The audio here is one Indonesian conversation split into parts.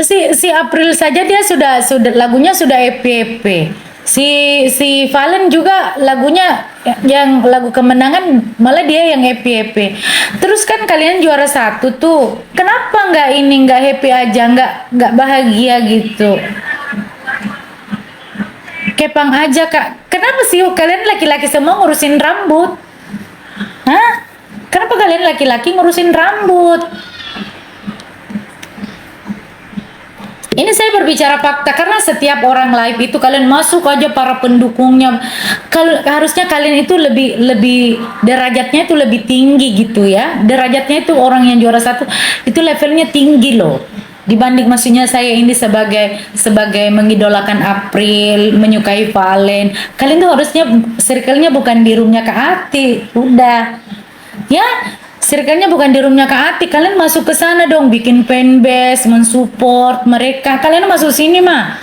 Si April saja dia sudah lagunya sudah EP. Si Valen juga lagunya yang lagu kemenangan malah dia yang EP. Terus kan kalian juara satu tuh. Kenapa nggak happy aja, nggak bahagia gitu? Kepang aja Kak. Kenapa sih kalian laki-laki semua ngurusin rambut? Hah? Kenapa kalian laki-laki ngurusin rambut? Ini saya berbicara fakta karena setiap orang live itu kalian masuk aja para pendukungnya. Harusnya kalian itu lebih derajatnya itu lebih tinggi gitu ya. Derajatnya itu orang yang juara satu itu levelnya tinggi loh. Dibanding maksudnya saya ini sebagai mengidolakan April, menyukai Valen. Kalian tuh harusnya circle-nya bukan di roomnya Kak Ati. Udah. Ya, circle-nya bukan di roomnya Kak Ati. Kalian masuk ke sana dong, bikin fanbase, mensupport mereka. Kalian masuk sini mah.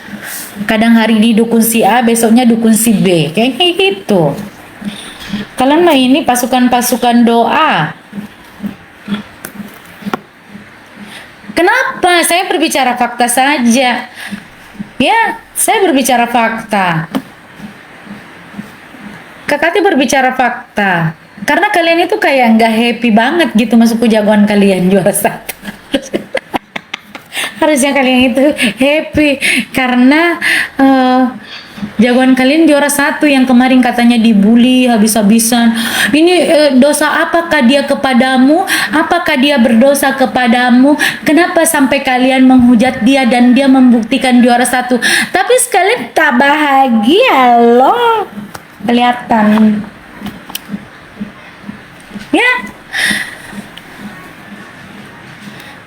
Kadang hari ini dukun si A, besoknya dukun si B. Kayak gitu. Kalian mah ini pasukan-pasukan doa. Kenapa? Saya berbicara fakta saja. Ya, saya berbicara fakta. Kak Ati berbicara fakta. Karena kalian itu kayak nggak happy banget gitu masuk ke jagoan kalian juara satu. Harusnya kalian itu happy karena jagoan kalian juara satu yang kemarin katanya dibully habis-habisan. Ini dosa apakah dia kepadamu? Apakah dia berdosa kepadamu? Kenapa sampai kalian menghujat dia dan dia membuktikan juara satu? Tapi sekalian tak bahagia loh. Kelihatan. Ya.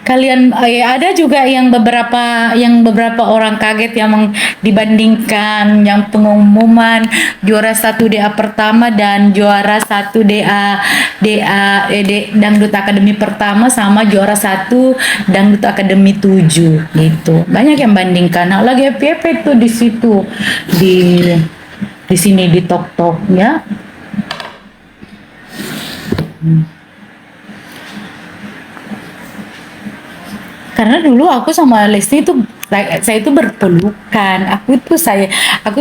Kalian ada juga yang beberapa orang kaget yang dibandingkan yang pengumuman juara satu DA pertama dan juara satu Dangdut Akademi pertama sama juara satu Dangdut Akademi 7 gitu. Banyak yang bandingkan. Nah, lagi FYP tuh di situ di sini di Tok ya. Karena dulu aku sama Lesti itu saya itu berpelukan. Aku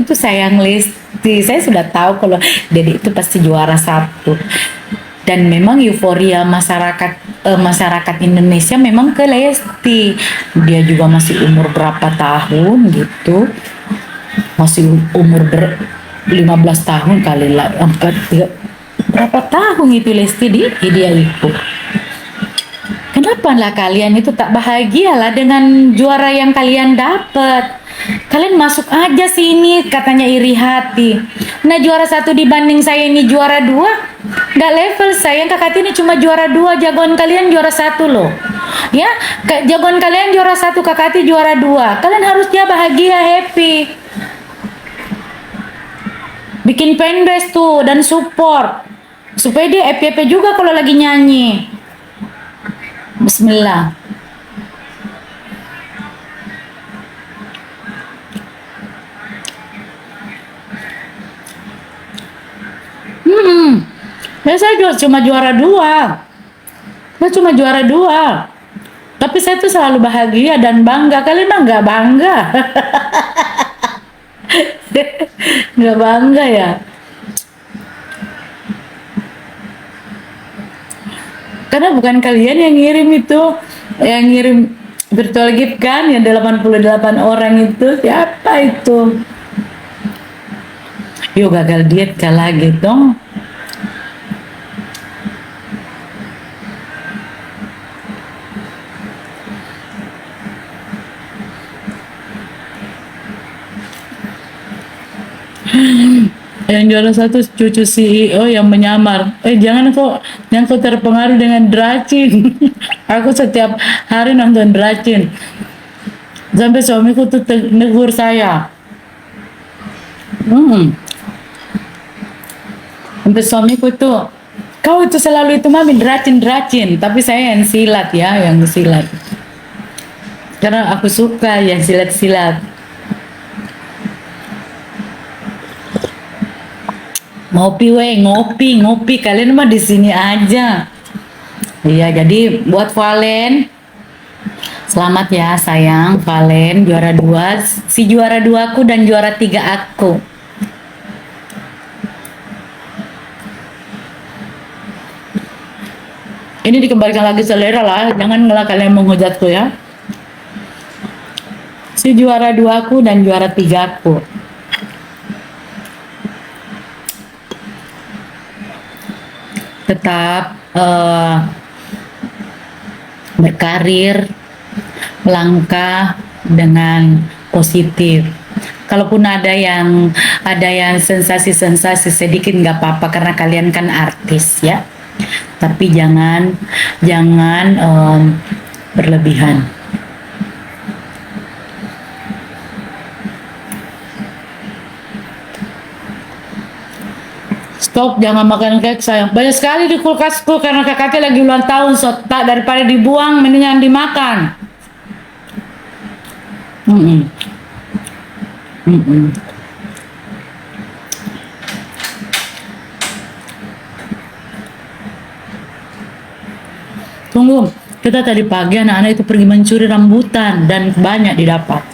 tuh sayang Lesti. Saya sudah tahu kalau Dede itu pasti juara satu. Dan memang euforia masyarakat Indonesia memang ke Lesti. Dia juga masih umur berapa tahun gitu. Masih umur 15 tahun kali lah. Berapa tahun itu Lesti dia itu. Kenapa lah kalian itu tak bahagia lah dengan juara yang kalian dapat? Kalian masuk aja sini katanya iri hati. Nah juara satu dibanding saya ini juara dua, nggak level saya. Kak Ati ini cuma juara dua, jagoan kalian juara satu loh. Ya, jagoan kalian juara satu, Kak Ati juara dua. Kalian harusnya bahagia, happy. Bikin fanbase tuh dan support supaya dia FYP juga kalau lagi nyanyi. Bismillah. Ya saya cuma juara dua. Saya cuma juara dua. Tapi saya tuh selalu bahagia dan bangga. Kalian mah nggak bangga. Nggak bangga ya. Karena bukan kalian yang ngirim itu, yang ngirim virtual gift kan, yang 88 orang itu, siapa itu? Yuk gagal diet lagi dong. Yang juara satu cucu CEO yang menyamar. Jangan kau terpengaruh dengan Dracin. Aku setiap hari nonton Dracin. Sampai suamiku tuh negur saya. Sampai suamiku tuh, kau itu selalu itu mami Dracin. Tapi saya yang silat ya, yang silat. Karena aku suka yang silat-silat. Ngopi kalian mah di sini aja. Iya, jadi buat Valen Selamat ya sayang, Valen juara 2, si juara 2 aku dan juara 3 aku. Ini dikembalikan lagi selera lah, jangan kalian menghujatku ya. Si juara 2 aku dan juara 3 aku. Tetap berkarir, melangkah dengan positif. Kalaupun ada yang sensasi-sensasi sedikit nggak apa-apa karena kalian kan artis ya. Tapi jangan berlebihan. Stop, jangan makan kek sayang. Banyak sekali di kulkasku karena kakaknya lagi ulang tahun. So, tak daripada dibuang, mendingan dimakan. Tunggu, kita tadi pagi anak-anak itu pergi mencuri rambutan dan banyak didapat.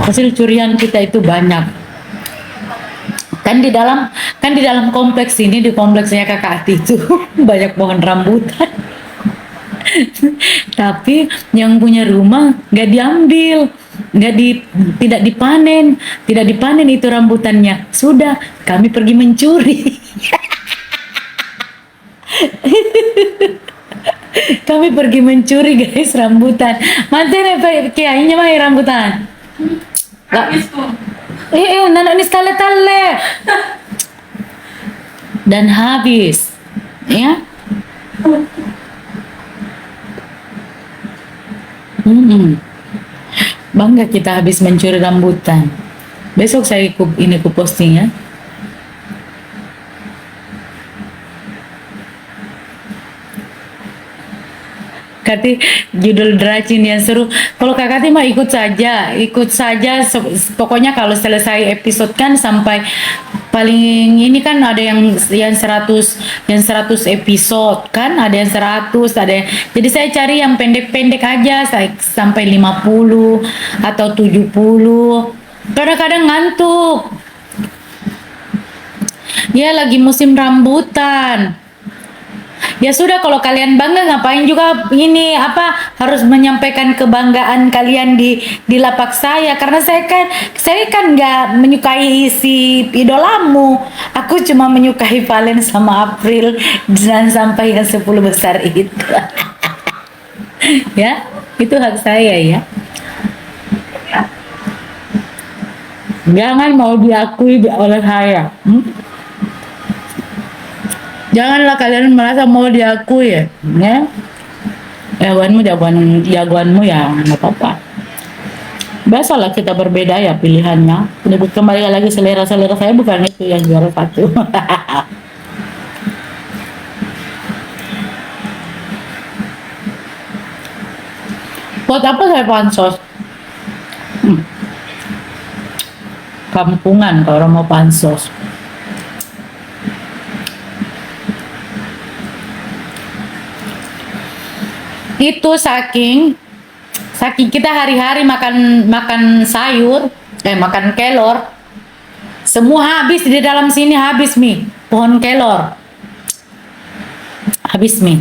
Hasil curian kita itu banyak. Kan di dalam kompleks ini, di kompleksnya Kakak Ati itu banyak pohon rambutan. Tapi yang punya rumah nggak diambil, tidak dipanen itu rambutannya. Sudah, kami pergi mencuri. Kami pergi mencuri guys rambutan. Mantan apa kiainya mah rambutan. Habis tuh. Nanak ni tale-tale. Dan habis. Ya. Bangga kita habis mencuri rambutan. Besok saya ku posting ya. Kati judul Dracin yang seru. Kalau Kakak mah ikut saja. Pokoknya kalau selesai episode kan sampai paling ini kan ada yang 100 episode kan, ada yang 100, jadi saya cari yang pendek-pendek aja, sampai 50 atau 70. Kadang-kadang ngantuk. Ya lagi musim rambutan. Ya sudah, kalau kalian bangga ngapain juga ini harus menyampaikan kebanggaan kalian di lapak saya, karena saya kan nggak menyukai si idolamu. Aku cuma menyukai Valen sama April dan sampai yang 10 besar itu. Ya, itu hak saya ya. Jangan mau diakui oleh saya. Janganlah kalian merasa mau diakui ya. Jagoanmu ya nggak apa-apa. Biasalah kita berbeda ya pilihannya. Ini kembali lagi selera saya, bukan itu yang juara 1. Buat apa saya pansos? Kampungan kalau orang mau pansos. Itu saking kita hari-hari makan sayur, makan kelor, semua habis di dalam sini, habis mie, pohon kelor habis mie,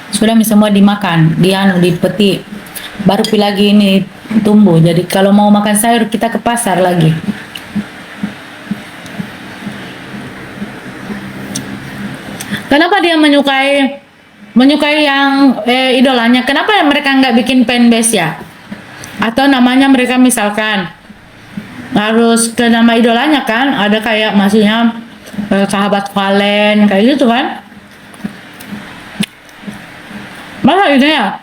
sudah mie semua dimakan, dipetik, baru lagi ini tumbuh. Jadi kalau mau makan sayur kita ke pasar lagi. Kenapa dia menyukai yang idolanya? Kenapa mereka nggak bikin fanbase ya? Atau namanya mereka misalkan harus ke nama idolanya kan? Ada kayak maksudnya sahabat Valen kayak gitu kan? Masa ini ya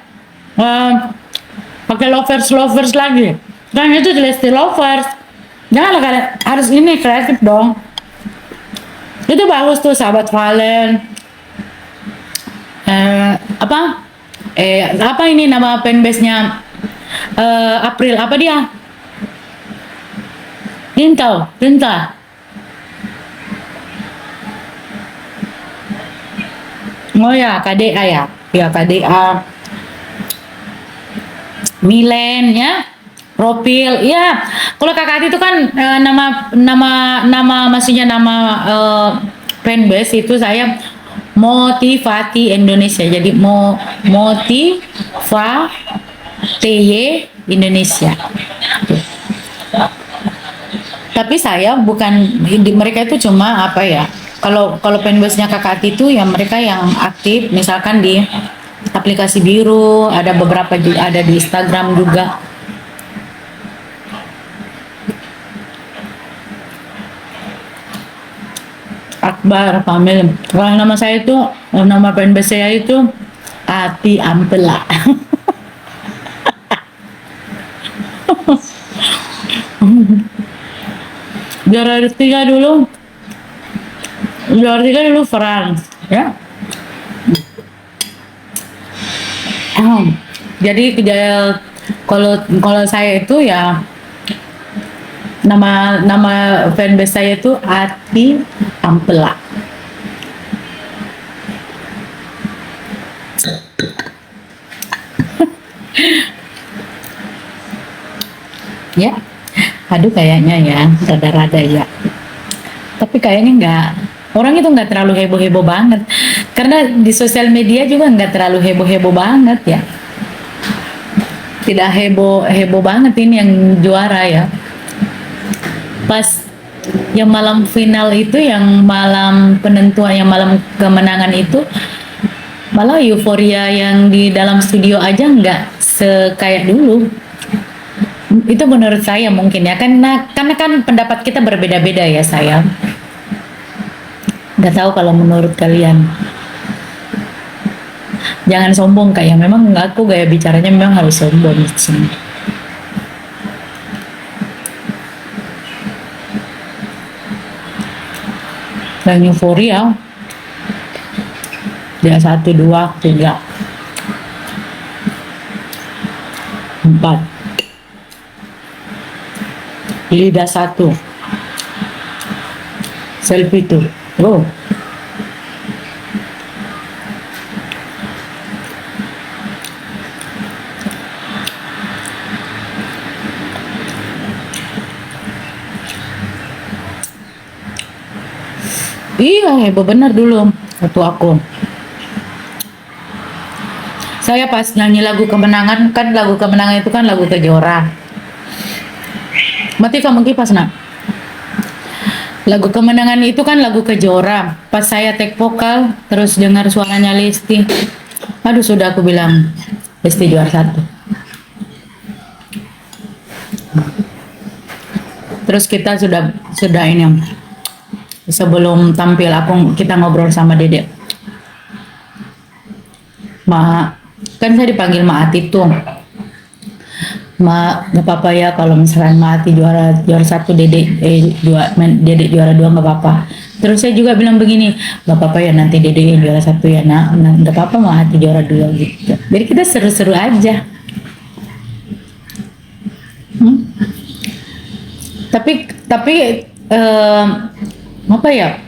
pakai lovers lagi? Kan itu Lesti lovers. Janganlah kalian harus ini kreatif dong. Itu bagus tuh sahabat Valen. Apa ini nama fanbase-nya April, apa dia? Tinta. Oh ya, KDA ya. Ya, KDA. Milen ya, profil ya. Kalau Kakak Ati itu kan nama nama nama maksudnya nama fanbase itu saya Motivati Indonesia. Jadi Motivati Indonesia. Tapi saya bukan mereka itu cuma apa ya? Kalau kalau fanbase-nya Kakak Ati itu ya mereka yang aktif misalkan di aplikasi biru, ada beberapa juga ada di Instagram juga. Akbar Kamil. Kalau nama saya itu nama fanbase saya itu Ati Ampela. Juara tiga dulu. Juara tiga dulu France, ya. Jadi kalau kalau saya itu ya nama nama fanbase saya itu Ati Ampela. Ya, aduh kayaknya ya rada-rada ya. Tapi kayaknya nggak, orang itu nggak terlalu heboh-heboh banget. Karena di sosial media juga nggak terlalu heboh-heboh banget ya. Tidak heboh-heboh banget ini yang juara ya. Pas yang malam final itu, yang malam penentuan, yang malam kemenangan itu, malah euforia yang di dalam studio aja nggak sekayak dulu. Itu menurut saya mungkin ya, karena kan pendapat kita berbeda-beda ya saya. Nggak tahu kalau menurut kalian. Jangan sombong kayak, memang aku gaya bicaranya memang harus sombong di sini. Dan euforia dia 1, 2, 3, 4 lidah 1 selfie tuh. Oh, iya heboh bener dulu waktu aku. Saya pas nyanyi lagu kemenangan, kan lagu kemenangan itu kan lagu Kejora. Mati kamu kipas nak. Lagu kemenangan itu kan lagu Kejora. Pas saya take vokal, terus dengar suaranya Lesti. Aduh sudah aku bilang Lesti juara 1. Terus kita sudah ini sebelum tampil kita ngobrol sama Dedek. Ma, kan saya dipanggil Ma Ati tuh. Ma, nggak apa-apa ya kalau misalkan Ma Ati juara 1, Dedek Dedek juara 2 nggak apa-apa. Terus saya juga bilang begini, nggak apa-apa ya nanti Dedek yang juara 1 ya nak, nggak apa-apa Ma Ati juara 2 gitu. Jadi kita seru-seru aja. Tapi apa ya?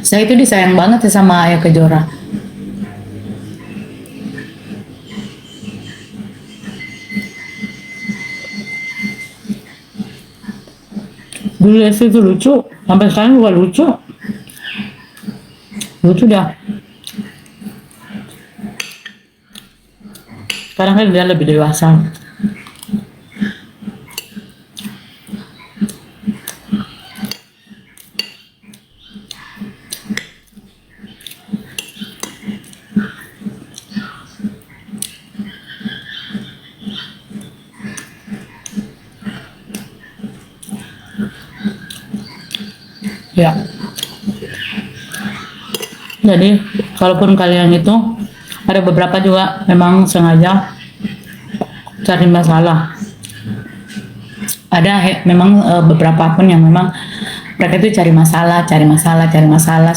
Saya itu disayang banget ya sama Ayah Kejora. Dulu Lesti itu lucu, sampai sekarang juga lucu. Lucu dah. Sekarang kan dia lebih dewasa. Ya. Jadi, kalaupun kalian itu ada beberapa juga memang sengaja cari masalah. Ada memang beberapa pun yang memang mereka itu cari masalah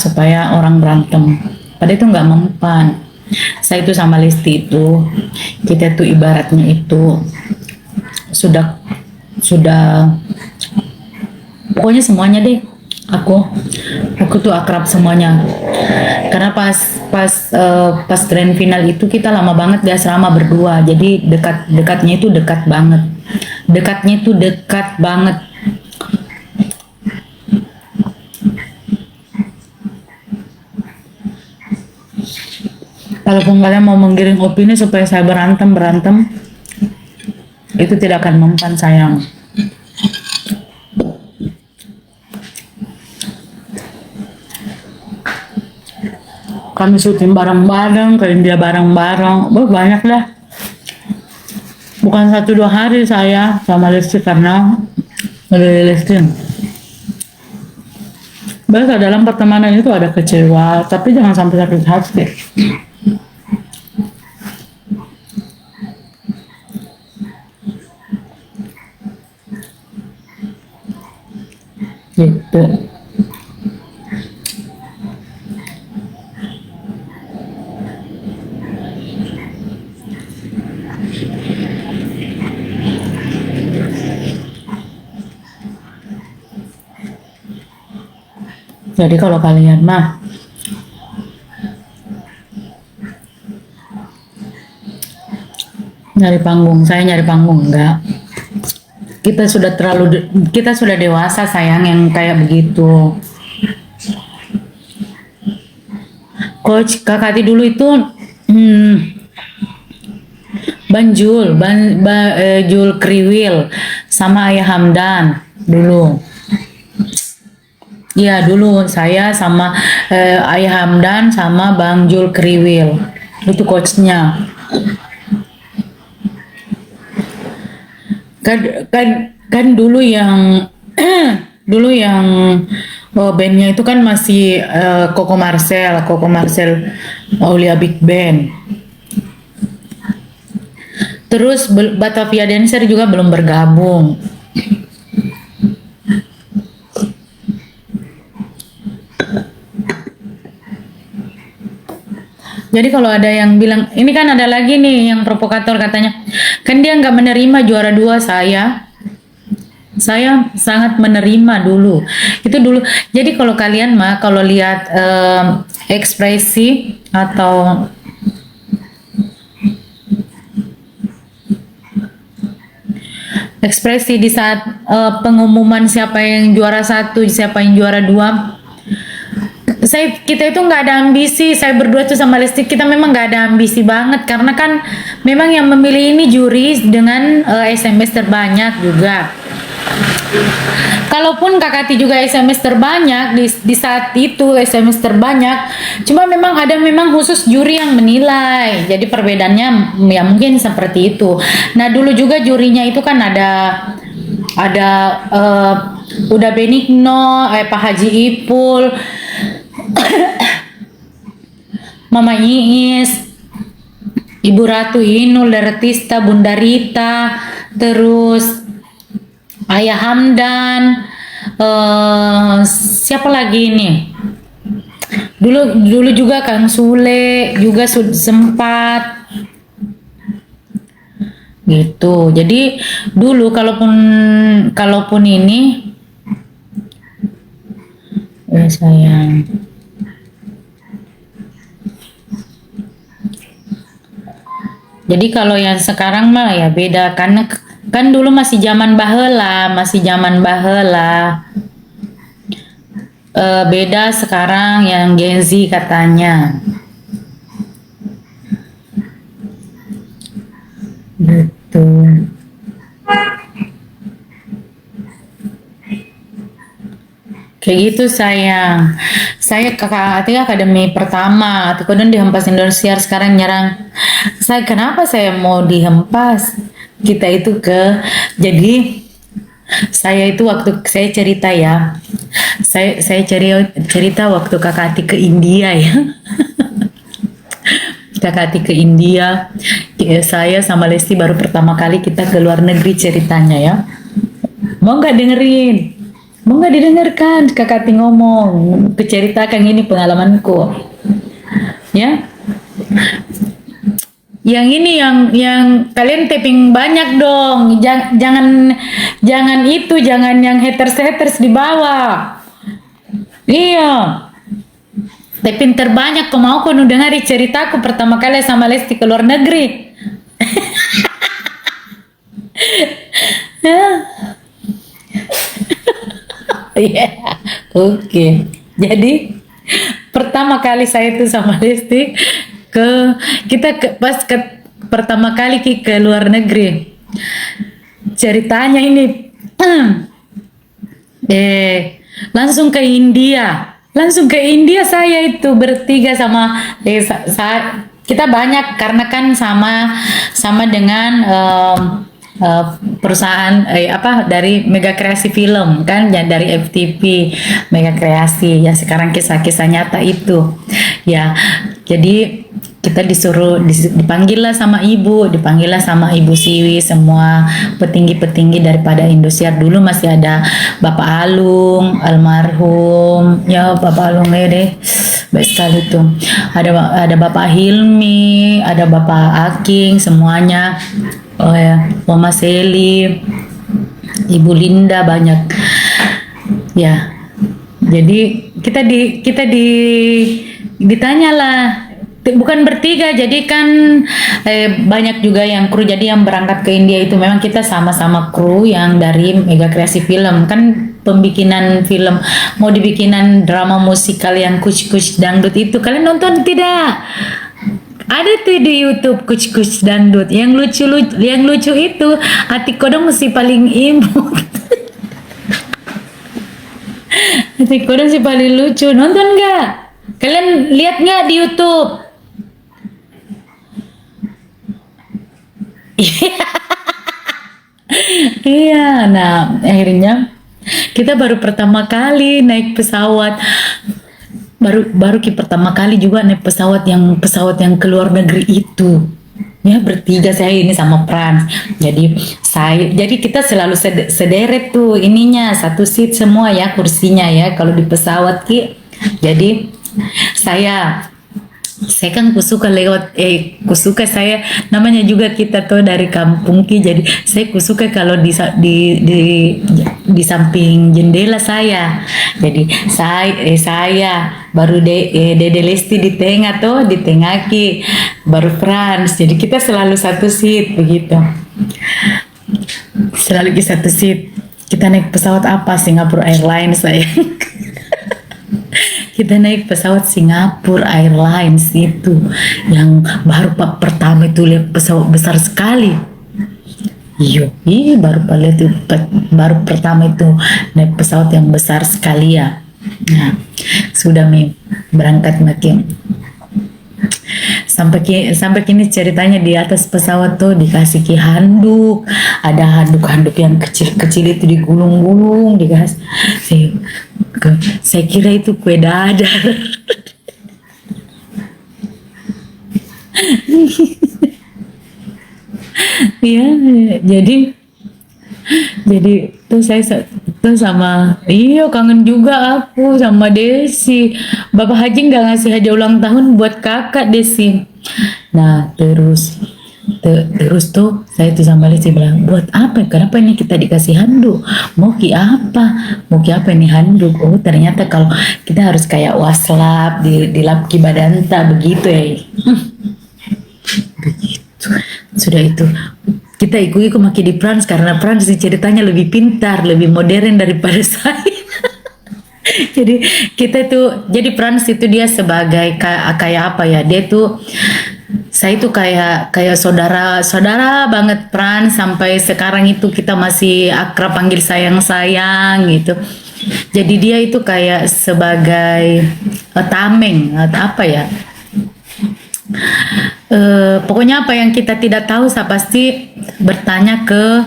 supaya orang berantem. Padahal itu nggak mempan. Saya itu sama Lesti itu, kita tuh ibaratnya itu sudah pokoknya semuanya deh. Aku aku tuh akrab semuanya. Karena pas grand final itu kita lama banget di asrama berdua. Jadi dekatnya itu dekat banget. Dekatnya itu dekat banget. Kalaupun kalian mau menggiring opini supaya saya berantem, itu tidak akan mempan sayang. Kami syuting bareng-bareng, ke India bareng-bareng, banyak dah. Bukan 1-2 hari saya sama Lesti karena Lestin. Biasa dalam pertemanan itu ada kecewa, tapi jangan sampai sakit hati. Gitu. Jadi kalau kalian mah nyari panggung, saya nyari panggung enggak. Kita sudah dewasa sayang yang kayak begitu. Coach Kakati dulu itu Jul Kriwil sama Ayah Hamdan dulu. Iya dulu saya sama Ayah Hamdan sama Bang Jul Kriwil itu coachnya. Kan dulu yang dulu yang bandnya itu kan masih Koko Marcel Aulia Big Band. Terus Batavia Dancer juga belum bergabung. Jadi kalau ada yang bilang, ini kan ada lagi nih yang provokator katanya, kan dia nggak menerima juara 2 saya. Saya sangat menerima dulu. Itu dulu. Jadi kalau kalian mah kalau lihat ekspresi atau ekspresi di saat pengumuman siapa yang juara 1, siapa yang juara 2, kita itu nggak ada ambisi. Saya berdua tuh sama Lesti kita memang nggak ada ambisi banget karena kan memang yang memilih ini juri dengan SMS terbanyak juga. Kalaupun Kakati juga SMS terbanyak di saat itu SMS terbanyak, cuma memang ada khusus juri yang menilai. Jadi perbedaannya ya mungkin seperti itu. Nah dulu juga jurinya itu kan ada Uda Benigno, Pak Haji Ipul, Mama Iis, Ibu Ratu Inul Daratista, Bunda Rita, terus Ayah Hamdan, siapa lagi nih? Dulu juga Kang Sule juga sempat gitu. Jadi dulu kalaupun ini ya sayang. Jadi kalau yang sekarang mah ya beda karena kan dulu masih zaman baheula, beda sekarang yang Gen Z katanya. Gitu. Kayak gitu sayang. Saya kakak akademi pertama, atau kemudian dihempas Indonesia sekarang nyerang. Kenapa saya mau dihempas? Kita itu jadi saya itu waktu saya cerita ya, saya cerita waktu kakak Ati ke India ya. Kakak Ati ke India, saya sama Lesti baru pertama kali kita ke luar negeri ceritanya ya. Mau nggak dengerin? Mau nggak didengarkan kakak Ati ngomong, keceritakan ini pengalamanku ya. Yang ini yang kalian tapping banyak dong. Jangan yang haters di bawah. Iya. Tapi pinter banyak kau mau kau nu dengari ceritaku pertama kali sama Lesti ke luar negeri. Iya. Oke. Jadi pertama kali saya itu sama Lesti ke kita pas pertama kali ke luar negeri. Ceritanya ini langsung ke India. Langsung ke India saya itu bertiga sama kita banyak karena kan sama sama dengan perusahaan apa dari Mega Kreasi Film kan ya dari FTV Mega Kreasi ya sekarang kisah-kisah nyata itu ya jadi kita dipanggil lah sama ibu Siwi semua petinggi-petinggi daripada Indosiar dulu masih ada Bapak Alung almarhum ya Bapak Alung ya deh baik sekali tuh ada Bapak Hilmi ada Bapak Aking semuanya oh ya Mama Seli Ibu Linda banyak ya jadi kita ditanyalah bukan bertiga jadi kan banyak juga yang kru jadi yang berangkat ke India itu memang kita sama-sama kru yang dari Mega Kreasi Film kan pembikinan film mau dibikinan drama musikal yang kuc-kuc dangdut itu kalian nonton tidak ada tuh di YouTube kuc-kuc dangdut yang lucu itu Atik Kodong mesti paling imut Atik Kodong sih paling lucu nonton nggak kalian lihat nggak di YouTube iya, nah akhirnya kita baru pertama kali naik pesawat, baru pertama kali juga naik pesawat yang ke luar negeri itu. Ya bertiga saya ini sama Pran. Jadi kita selalu sederet tuh ininya satu seat semua ya kursinya ya kalau di pesawat Ki. Jadi saya kan kusuka saya namanya juga kita tuh dari kampung Ki jadi saya kusuka kalau di samping jendela saya jadi saya baru Dede Lesti di tengah tuh di tengah Ki baru Frans jadi kita selalu satu seat begitu selalu di satu seat kita naik pesawat apa Singapore Airlines saya kita naik pesawat Singapore Airlines itu yang baru pertama itu lihat pesawat besar sekali iya baru pertama itu naik pesawat yang besar sekali ya nah sudah berangkat makin sampai kini ceritanya di atas pesawat tuh dikasih handuk ada handuk yang kecil-kecil itu digulung-gulung dikasih saya kira itu kue dadar ya jadi tuh saya tuh sama iya kangen juga aku sama Desi Bapak Haji nggak ngasih hadiah ulang tahun buat kakak Desi nah terus tuh saya tuh sama Desi bilang buat apa kenapa ini kita dikasih handuk mau ki apa ini handuk oh ternyata kalau kita harus kayak waslap di lap ki badanta begitu ya begitu sudah itu kita ikut makin di Frans karena Frans ceritanya lebih pintar, lebih modern daripada saya. Jadi kita tuh, jadi Frans itu dia sebagai kayak apa ya? Dia tuh saya itu kayak saudara banget Frans sampai sekarang itu kita masih akrab panggil sayang gitu. Jadi dia itu kayak sebagai tameng atau apa ya? Pokoknya apa yang kita tidak tahu saya pasti bertanya ke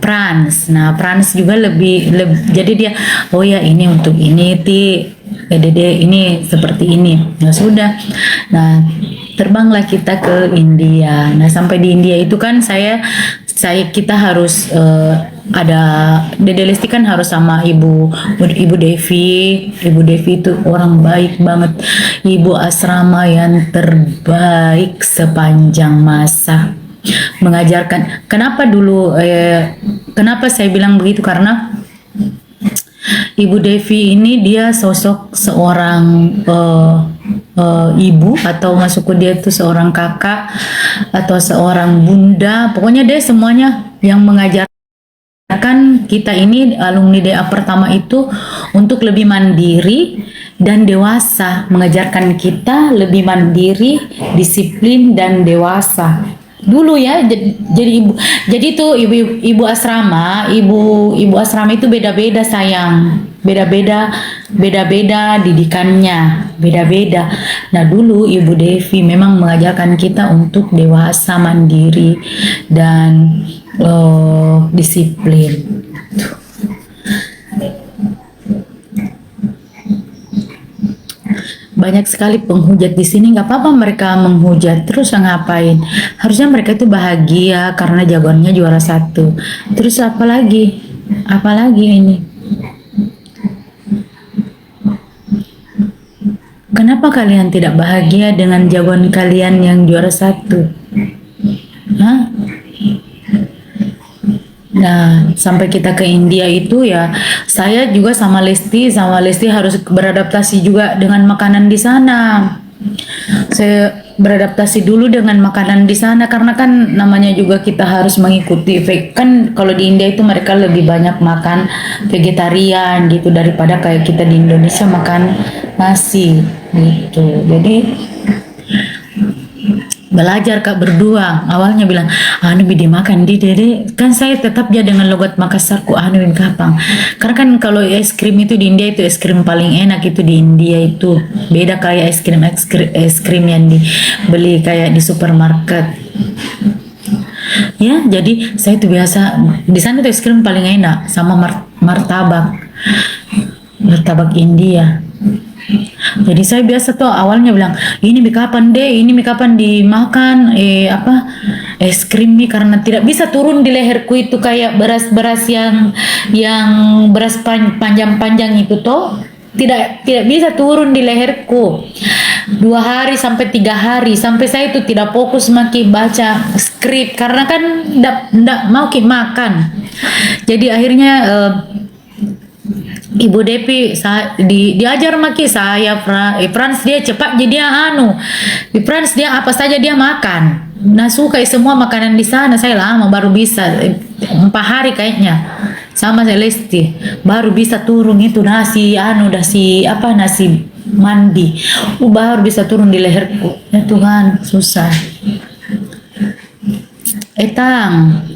Frans. Nah Frans juga lebih jadi dia oh ya ini untuk ini Dede ini seperti ini ya sudah nah terbanglah kita ke India nah sampai di India itu kan kita harus ada Dede Lesti kan harus sama Ibu Devi itu orang baik banget ibu asrama yang terbaik sepanjang masa mengajarkan kenapa saya bilang begitu karena Ibu Devi ini dia sosok seorang ibu, atau masukku dia itu seorang kakak atau seorang bunda. Pokoknya dia semuanya yang mengajarkan kita ini alumni DA pertama itu untuk lebih mandiri dan dewasa, mengajarkan kita lebih mandiri, disiplin dan dewasa. Dulu ya, jadi ibu, jadi tuh ibu asrama, ibu asrama itu beda-beda sayang, beda-beda, beda-beda didikannya, beda-beda. Nah dulu Ibu Devi memang mengajarkan kita untuk dewasa, mandiri dan disiplin. Banyak sekali penghujat di sini, nggak apa-apa mereka menghujat, terus ngapain? Harusnya mereka itu bahagia karena jagoannya juara satu. Terus apa lagi? Apa lagi ini? Kenapa kalian tidak bahagia dengan jagoan kalian yang juara satu? Hah? Nah, sampai kita ke India itu ya, saya juga sama Lesti harus beradaptasi juga dengan makanan di sana. Saya beradaptasi dulu dengan makanan di sana karena kan namanya juga kita harus mengikuti kan kalau di India itu mereka lebih banyak makan vegetarian gitu daripada kayak kita di Indonesia makan nasi gitu. Jadi belajar Kak berdua, awalnya bilang anu bidi makan di dede, kan saya tetap dia dengan logat Makassarku anu bin kapang, karena kan kalau es krim itu di India itu es krim paling enak itu di India itu beda kayak es krim yang dibeli kayak di supermarket ya. Jadi saya tuh biasa di sana tuh es krim paling enak sama martabak India. Jadi saya biasa tuh awalnya bilang ini mie kapan deh, ini mie kapan dimakan es krim nih, karena tidak bisa turun di leherku itu kayak beras-beras yang beras panjang-panjang itu toh tidak bisa turun di leherku 2 hari sampai 3 hari, sampai saya itu tidak fokus makin baca skrip karena kan ndak mau makan. Jadi akhirnya Ibu Devi diajar maki saya Frans dia cepat jadi di Frans dia apa saja dia makan. Nah suka semua makanan di sana, saya lama baru bisa 4 hari kayaknya sama Celesti baru bisa turun itu nasi nasi mandi baru bisa turun di leherku. Ya Tuhan susah. Etang.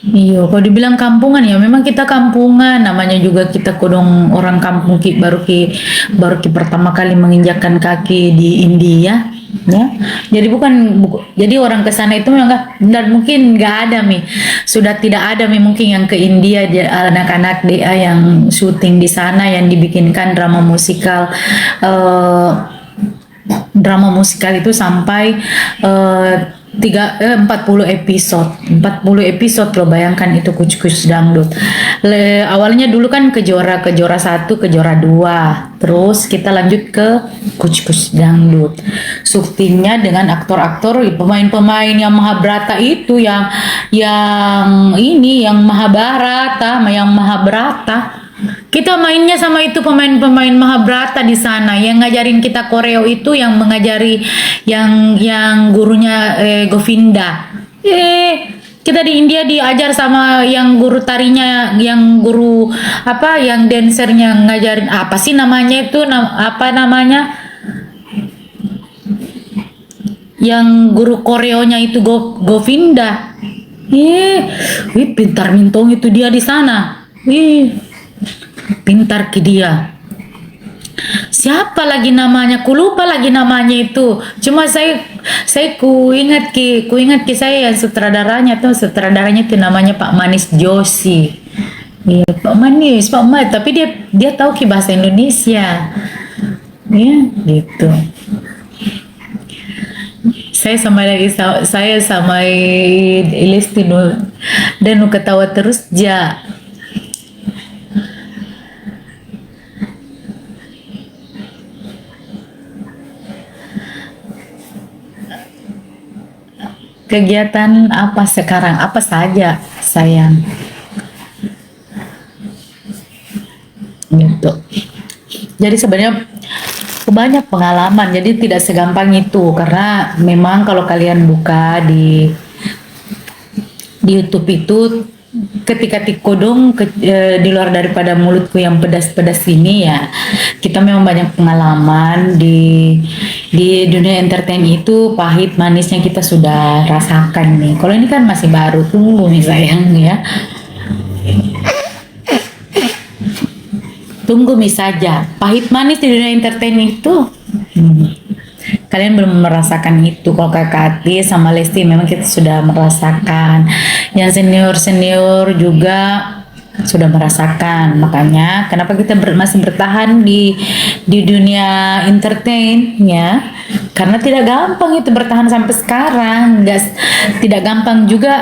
Iya, kalau dibilang kampungan ya memang kita kampungan, namanya juga kita kodong orang kampung baru ki pertama kali menginjakkan kaki di India ya. Jadi jadi orang ke sana itu memang dan mungkin nggak ada sudah tidak ada mungkin yang ke India anak-anak DA yang syuting di sana yang dibikinkan drama musikal itu sampai 40 episode loh, bayangkan itu Kuc-Kuc Dangdut. Awalnya dulu kan ke juara 1, ke juara 2, terus kita lanjut ke Kuc-Kuc Dangdut. Syutingnya dengan aktor-aktor pemain-pemain yang Mahabharata itu yang Mahabharata. Kita mainnya sama itu pemain-pemain Mahabharata di sana. Yang ngajarin kita koreo itu yang mengajari yang gurunya Govinda. Kita di India diajar sama yang guru tarinya, yang guru yang dancernya ngajarin apa sih namanya itu yang guru koreonya itu Govinda. Pintar mintong itu dia di sana. Pintar ki dia. Siapa lagi namanya? Lupa lagi namanya itu. Cuma saya ku ingat ki saya yang sutradaranya itu namanya Pak Manis Joshi. Iya, Pak Manis, tapi dia tahu ki bahasa Indonesia. Ya, gitu. Saya sama Lesti dan ketawa terus ja. Kegiatan apa sekarang? Apa saja, sayang? gitu. Jadi sebenarnya banyak pengalaman, jadi tidak segampang itu karena memang kalau kalian buka di YouTube itu ketika tikodong di luar daripada mulutku yang pedas-pedas ini ya kita memang banyak pengalaman di dunia entertain itu pahit manisnya kita sudah rasakan nih. Kalau ini kan masih baru, tunggu nih sayang ya, tunggu nih saja pahit manis di dunia entertain itu. Kalian belum merasakan itu. Kalau Kakak Ati sama Lesti memang kita sudah merasakan. Yang senior-senior juga sudah merasakan. Makanya kenapa kita masih bertahan di dunia entertain ya? Karena tidak gampang itu bertahan sampai sekarang. Tidak gampang juga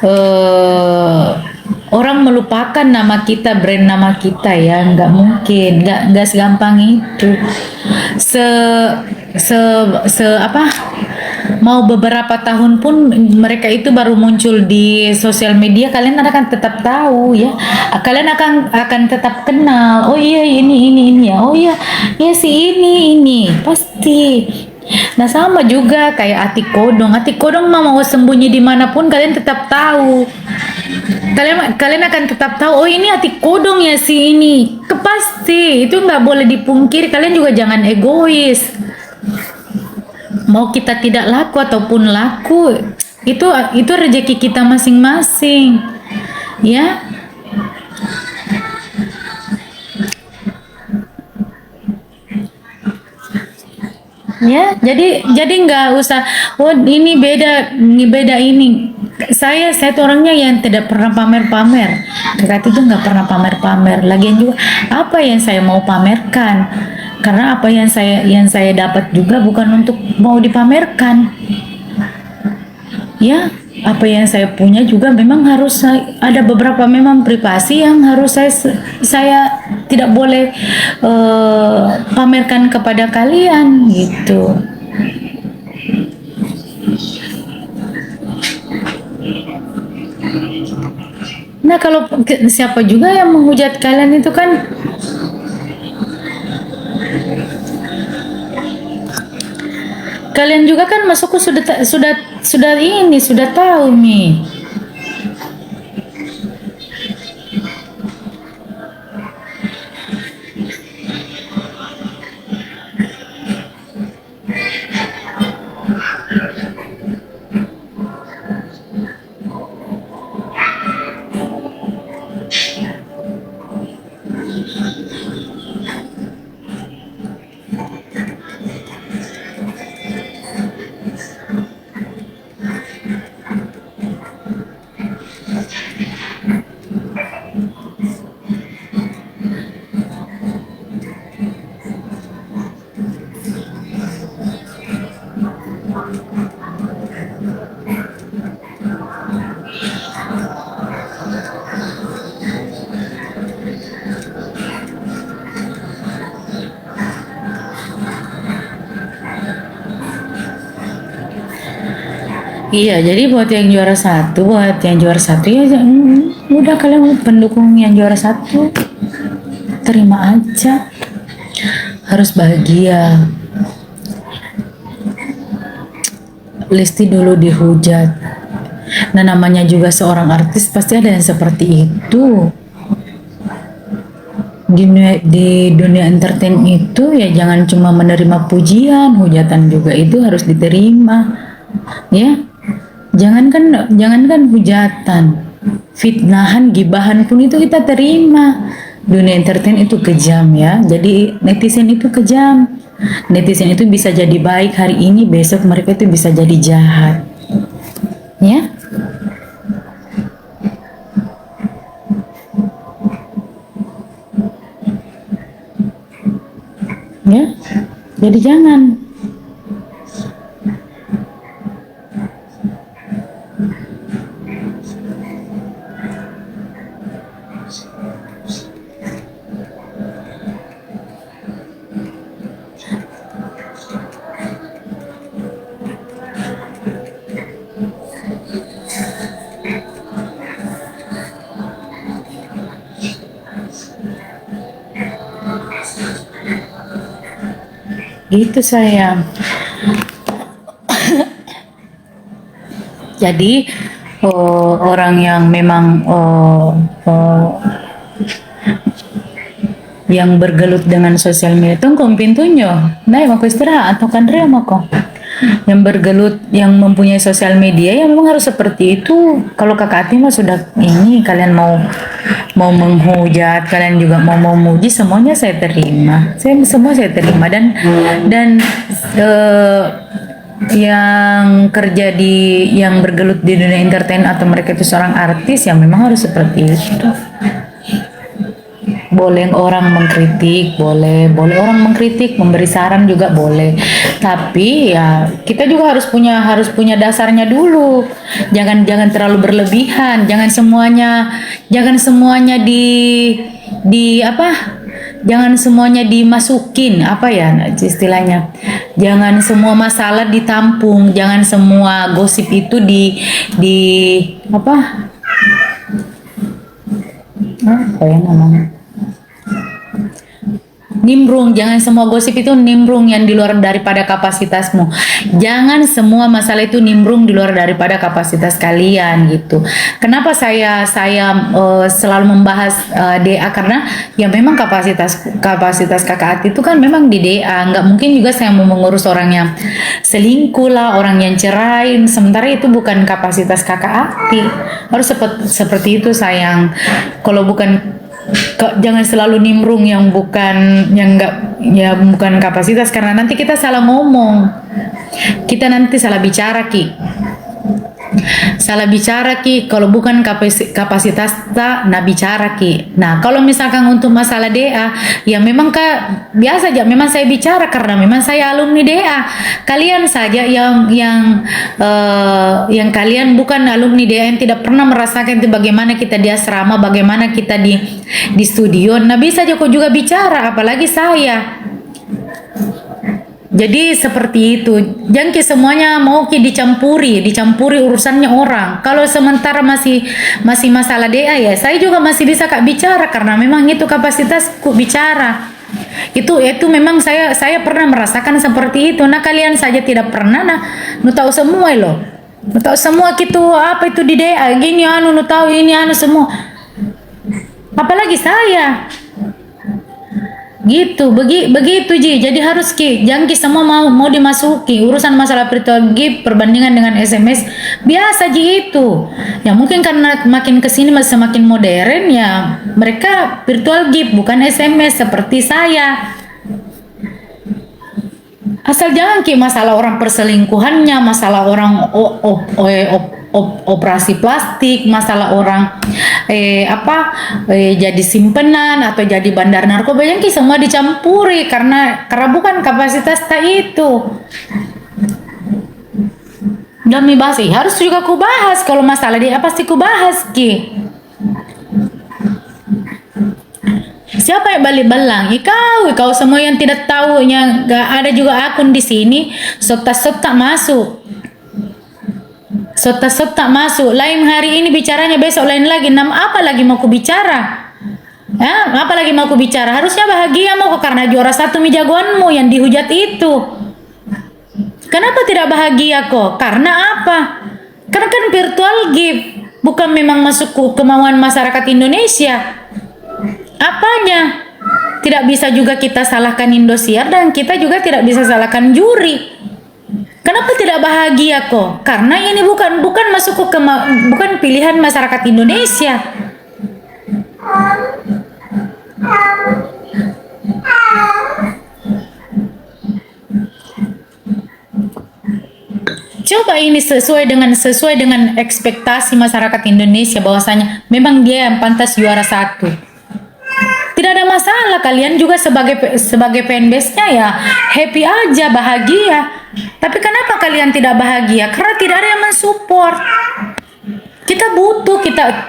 eh, orang melupakan nama kita, brand nama kita ya, nggak mungkin, nggak segampang itu. Se se se apa? Mau beberapa tahun pun mereka itu baru muncul di sosial media, kalian akan tetap tahu ya. Kalian akan tetap kenal. Oh iya ini ya. Oh iya, ya si ini pasti. Nah sama juga kayak Atik Kodong. Atik Kodong mau sembunyi dimanapun kalian tetap tahu. Kalian akan tetap tahu. Oh ini Atik Kodong ya si ini. Pasti itu nggak boleh dipungkiri. Kalian juga jangan egois. Mau kita tidak laku ataupun laku, itu rezeki kita masing-masing. Ya. Ya, jadi nggak usah. Oh ini beda ini. Saya tuh orangnya yang tidak pernah pamer-pamer. Kakak itu nggak pernah pamer-pamer. Lagian juga apa yang saya mau pamerkan? Karena apa yang saya dapat juga bukan untuk mau dipamerkan. Ya, apa yang saya punya juga memang harus ada beberapa memang privasi yang harus saya tidak boleh pamerkan kepada kalian gitu. Nah kalau siapa juga yang menghujat kalian itu kan kalian juga kan masukku sudah ini sudah tahu nih. Iya, jadi buat yang juara satu ya udah kalian pendukung yang juara satu terima aja, harus bahagia. Lesti dulu dihujat. Nah namanya juga seorang artis pasti ada yang seperti itu. Di dunia entertain itu ya jangan cuma menerima pujian, hujatan juga itu harus diterima. Ya, jangankan hujatan, fitnahan, gibahan pun itu kita terima. Dunia entertain itu kejam ya. Jadi netizen itu kejam. Netizen itu bisa jadi baik hari ini, besok mereka itu bisa jadi jahat. Ya. Ya. Jadi jangan. Gitu sayang. Jadi orang yang memang yang bergelut dengan sosial media itu kong pintunya. Nah, mau istirahat atau kan rea kok. Yang bergelut, yang mempunyai sosial media, yang memang harus seperti itu. Kalau kakak Ati mah sudah ini, kalian mau menghujat, kalian juga mau memuji, semuanya saya terima. Semua saya terima dan yang kerja yang bergelut di dunia entertain atau mereka itu seorang artis yang memang harus seperti itu. Boleh orang mengkritik, boleh orang mengkritik, memberi saran juga boleh. Tapi ya kita juga harus punya dasarnya dulu. Jangan terlalu berlebihan, jangan semuanya di apa? Jangan semuanya dimasukin, apa ya istilahnya. Jangan semua masalah ditampung, jangan semua gosip itu di apa? Apa ya namanya? Nimbrung, jangan semua gosip itu nimbrung yang di luar daripada kapasitasmu. Jangan semua masalah itu nimbrung di luar daripada kapasitas kalian gitu. Kenapa saya selalu membahas DA karena ya memang kapasitas kakak Ati itu kan memang di DA. Nggak mungkin juga saya mau mengurus orang yang selingkuh lah, orang yang cerai. Sementara itu bukan kapasitas kakak Ati. Harus seperti itu sayang. Kalau bukan jangan selalu nimbrung yang bukan kapasitas karena nanti kita salah ngomong, kita nanti salah bicara kalau bukan kapasitas tak nah bicara Nah kalau misalkan untuk masalah DA ya memang biasa aja, memang saya bicara karena memang saya alumni DA. Kalian saja yang kalian bukan alumni DA, yang tidak pernah merasakan itu bagaimana kita di asrama, bagaimana kita di studio, nah bisa aja kok juga bicara, apalagi saya. Jadi seperti itu, jangan semuanya mau dicampuri urusannya orang. Kalau sementara masih masalah DA ya, saya juga masih bisa bicara karena memang itu kapasitasku bicara. Itu memang saya pernah merasakan seperti itu. Nah kalian saja tidak pernah, nu tahu semua loh. Nu tahu semua gitu apa itu di DA gini nu tahu ini semua. Apalagi saya. Gitu, begitu Ji. Jadi harus jangan semua mau dimasuki urusan masalah virtual gift perbandingan dengan SMS biasa Ji itu. Ya mungkin karena makin kesini semakin modern ya mereka virtual gift bukan SMS seperti saya. Asal jangan masalah orang perselingkuhannya, masalah orang operasi plastik, masalah orang jadi simpenan atau jadi bandar narkoba, yang semua dicampuri karena bukan kapasitas itu. Demi basi harus juga ku bahas kalau masalah dia pasti ku bahas Siapa yang balik balang? Kau semua yang tidak tahu, yang gak ada juga akun di sini, sota masuk. Sota masuk. Lain hari ini bicaranya, besok lain lagi. Apa lagi mau ku bicara? Apa lagi mau ku bicara? Harusnya bahagia mau karena juara 1 jagoanmu yang dihujat itu. Kenapa tidak bahagia kok? Karena apa? Karena kan virtual gift bukan memang masuk kemauan masyarakat Indonesia. Apanya? Tidak bisa juga kita salahkan Indosiar dan kita juga tidak bisa salahkan juri. Kenapa tidak bahagia kok? Karena ini bukan masuk bukan pilihan masyarakat Indonesia. Coba ini sesuai dengan ekspektasi masyarakat Indonesia bahwasanya memang dia yang pantas juara 1. Tidak ada masalah, kalian juga sebagai fanbase-nya ya happy aja, bahagia. Tapi kenapa kalian tidak bahagia? Karena tidak ada yang mensupport.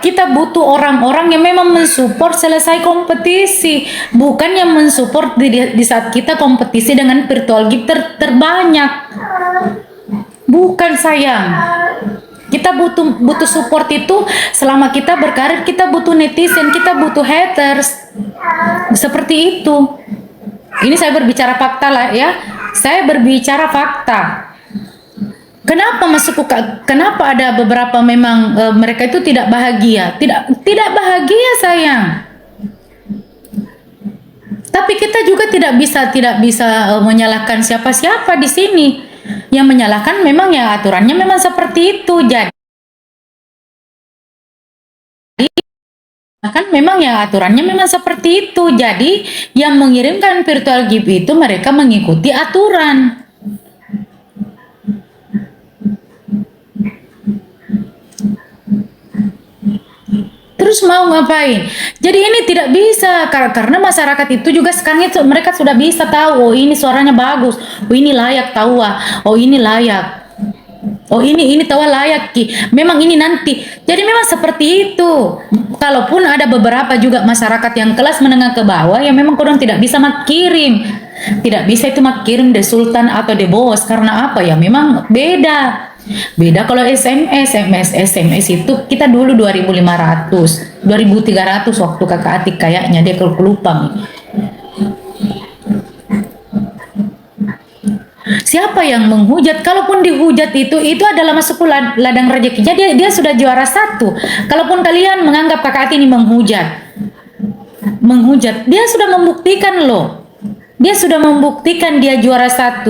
Kita butuh orang-orang yang memang mensupport selesai kompetisi, bukan yang mensupport di saat kita kompetisi dengan virtual gift terbanyak. Bukan sayang. Kita butuh support itu selama kita berkarir, kita butuh netizen, kita butuh haters. Seperti itu. Ini saya berbicara fakta lah ya. Saya berbicara fakta. Kenapa kenapa ada beberapa memang mereka itu tidak bahagia? Tidak bahagia, sayang. Tapi kita juga tidak bisa menyalahkan siapa-siapa di sini. Yang menyalahkan memang ya aturannya memang seperti itu. Jadi kan memang ya aturannya memang seperti itu. Jadi yang mengirimkan virtual gift itu mereka mengikuti aturan. Terus mau ngapain? Jadi ini tidak bisa karena masyarakat itu juga sekarang itu mereka sudah bisa tahu, oh ini suaranya bagus, oh ini layak tahu, oh ini layak. Oh ini tahu layak ki. Memang ini nanti. Jadi memang seperti itu. Kalaupun ada beberapa juga masyarakat yang kelas menengah ke bawah yang memang kurang tidak bisa kirim. Tidak bisa itu kirim de sultan atau de bos karena apa ya? Memang beda. Beda kalau SMS itu kita dulu 2.500, 2.300 waktu kakak Atik kayaknya dia kalau lupa. Siapa yang menghujat? Kalaupun dihujat itu adalah masuk ladang rezeki. Jadi dia sudah juara 1. Kalaupun kalian menganggap kakak Atik ini menghujat, dia sudah membuktikan loh. Dia sudah membuktikan dia juara 1.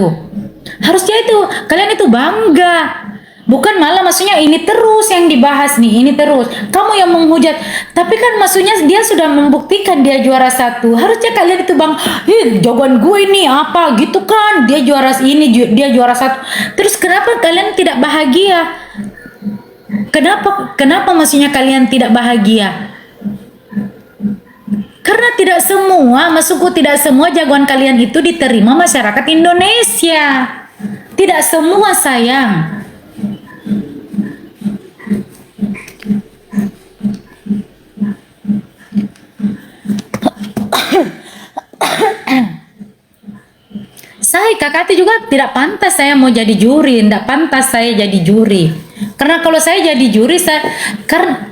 Harusnya itu kalian itu bangga. Bukan malah maksudnya ini terus yang dibahas nih, ini terus. Kamu yang menghujat. Tapi kan maksudnya dia sudah membuktikan dia juara 1. Harusnya kalian itu jagoan gue ini apa gitu kan. Dia juara ini, dia juara 1. Terus kenapa kalian tidak bahagia? Kenapa maksudnya kalian tidak bahagia? Karena tidak semua, maksudku tidak semua jagoan kalian itu diterima masyarakat Indonesia. Tidak semua, sayang. Kakak Ati juga tidak pantas saya mau jadi juri, tidak pantas saya jadi juri. Karena kalau saya jadi juri, karena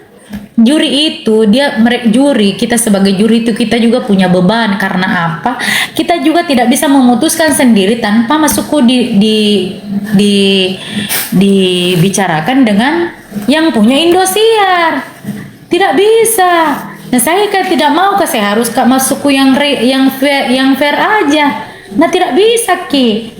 juri itu juri kita sebagai juri itu kita juga punya beban. Karena apa? Kita juga tidak bisa memutuskan sendiri tanpa masukku dibicarakan dengan yang punya Indosiar. Tidak bisa. Nah saya kan tidak mau, saya harus masukku yang fair aja. Nah tidak bisa Ki.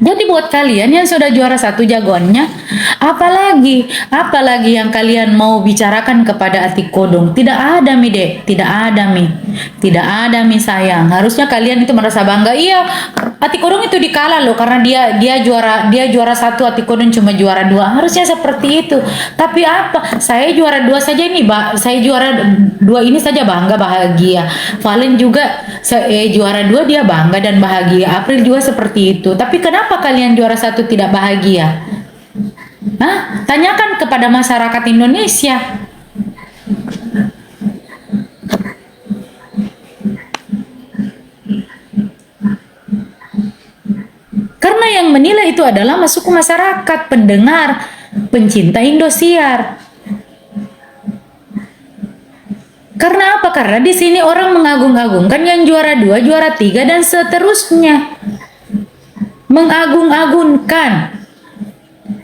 Jadi buat kalian yang sudah juara 1 jagoannya, apalagi yang kalian mau bicarakan kepada Atik Kodong? Tidak ada mi dek, tidak ada mi sayang. Harusnya kalian itu merasa bangga. Iya, Atik Kodong itu dikalah loh karena dia juara 1, Atik Kodong cuma juara 2. Harusnya seperti itu. Tapi apa? Saya juara 2 saja ini, saya juara 2 ini saja bangga bahagia. Valen juga juara 2 dia bangga dan bahagia. April juga seperti itu. Tapi kenapa kalian juara 1 tidak bahagia? Hah? Tanyakan kepada masyarakat Indonesia. Karena yang menilai itu adalah masuk ke masyarakat, pendengar, pencinta Indosiar. Karena apa? Karena di sini orang mengagung-agungkan yang juara 2, juara 3 dan seterusnya. Mengagung-agungkan.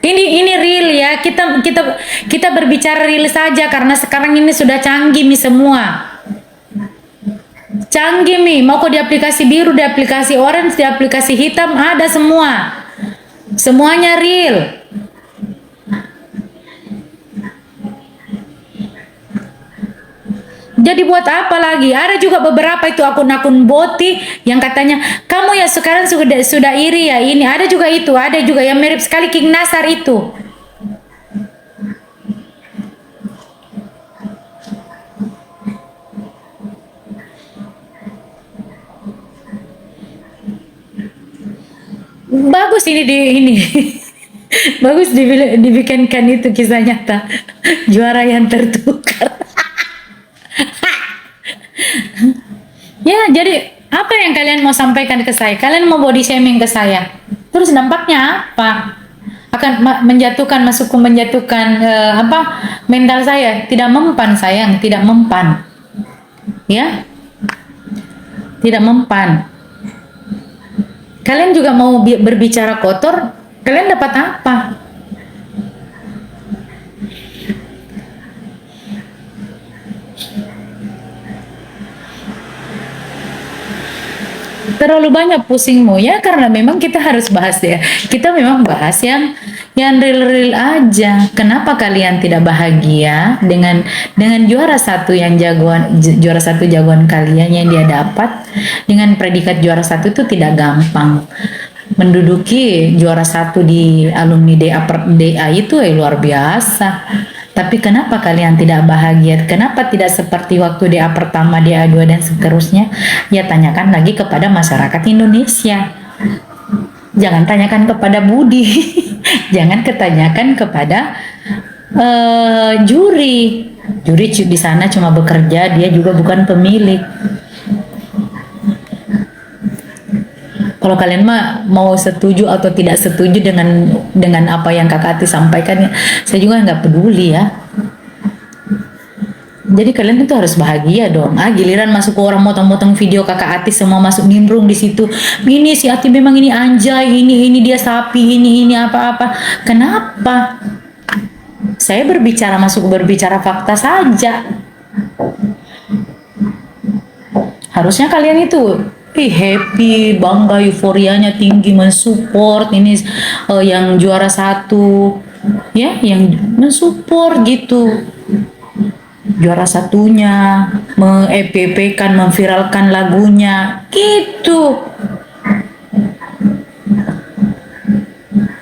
Ini real ya. Kita berbicara real saja karena sekarang ini sudah canggih mi semua. Canggih mi, mau kok di aplikasi biru, di aplikasi orange, di aplikasi hitam ada semua. Semuanya real. Jadi buat apa lagi? Ada juga beberapa itu akun-akun boti yang katanya kamu ya sekarang sudah iri ya ini. Ada juga yang mirip sekali King Nasar itu. Bagus ini bagus dibikinkan itu kisah nyata juara yang tertukar. Ya, jadi apa yang kalian mau sampaikan ke saya? Kalian mau body shaming ke saya? Terus dampaknya apa? akan menjatuhkan, masukku menjatuhkan apa, mental saya. Tidak mempan sayang, tidak mempan, ya, tidak mempan. Kalian juga mau berbicara kotor, kalian dapat apa? Terlalu banyak pusingmu ya, karena memang kita harus bahas ya. Kita memang bahas yang real-real aja. Kenapa kalian tidak bahagia dengan juara satu yang jagoan, juara satu jagoan kalian yang dia dapat dengan predikat juara satu itu tidak gampang. Menduduki juara satu di alumni DA itu luar biasa. Tapi kenapa kalian tidak bahagia? Kenapa tidak seperti waktu DA pertama, DA 2 dan seterusnya? Ya tanyakan lagi kepada masyarakat Indonesia. Jangan tanyakan kepada Budi. Jangan ketanyakan kepada juri. Juri di sana cuma bekerja, dia juga bukan pemilik. Kalau kalian mah mau setuju atau tidak setuju dengan apa yang Kakak Ati sampaikan, ya, saya juga nggak peduli ya. Jadi kalian itu harus bahagia dong. Giliran masuk ke orang motong-motong video Kakak Ati semua masuk nimbrung di situ. Ini si Ati memang ini anjay, ini dia sapi, ini apa-apa. Kenapa? Saya berbicara fakta saja. Harusnya kalian itu happy, bangga, euforianya tinggi, mensupport ini yang juara satu, ya, yang mensupport gitu. Juara satunya, meng-EPP-kan, memviralkan lagunya, gitu.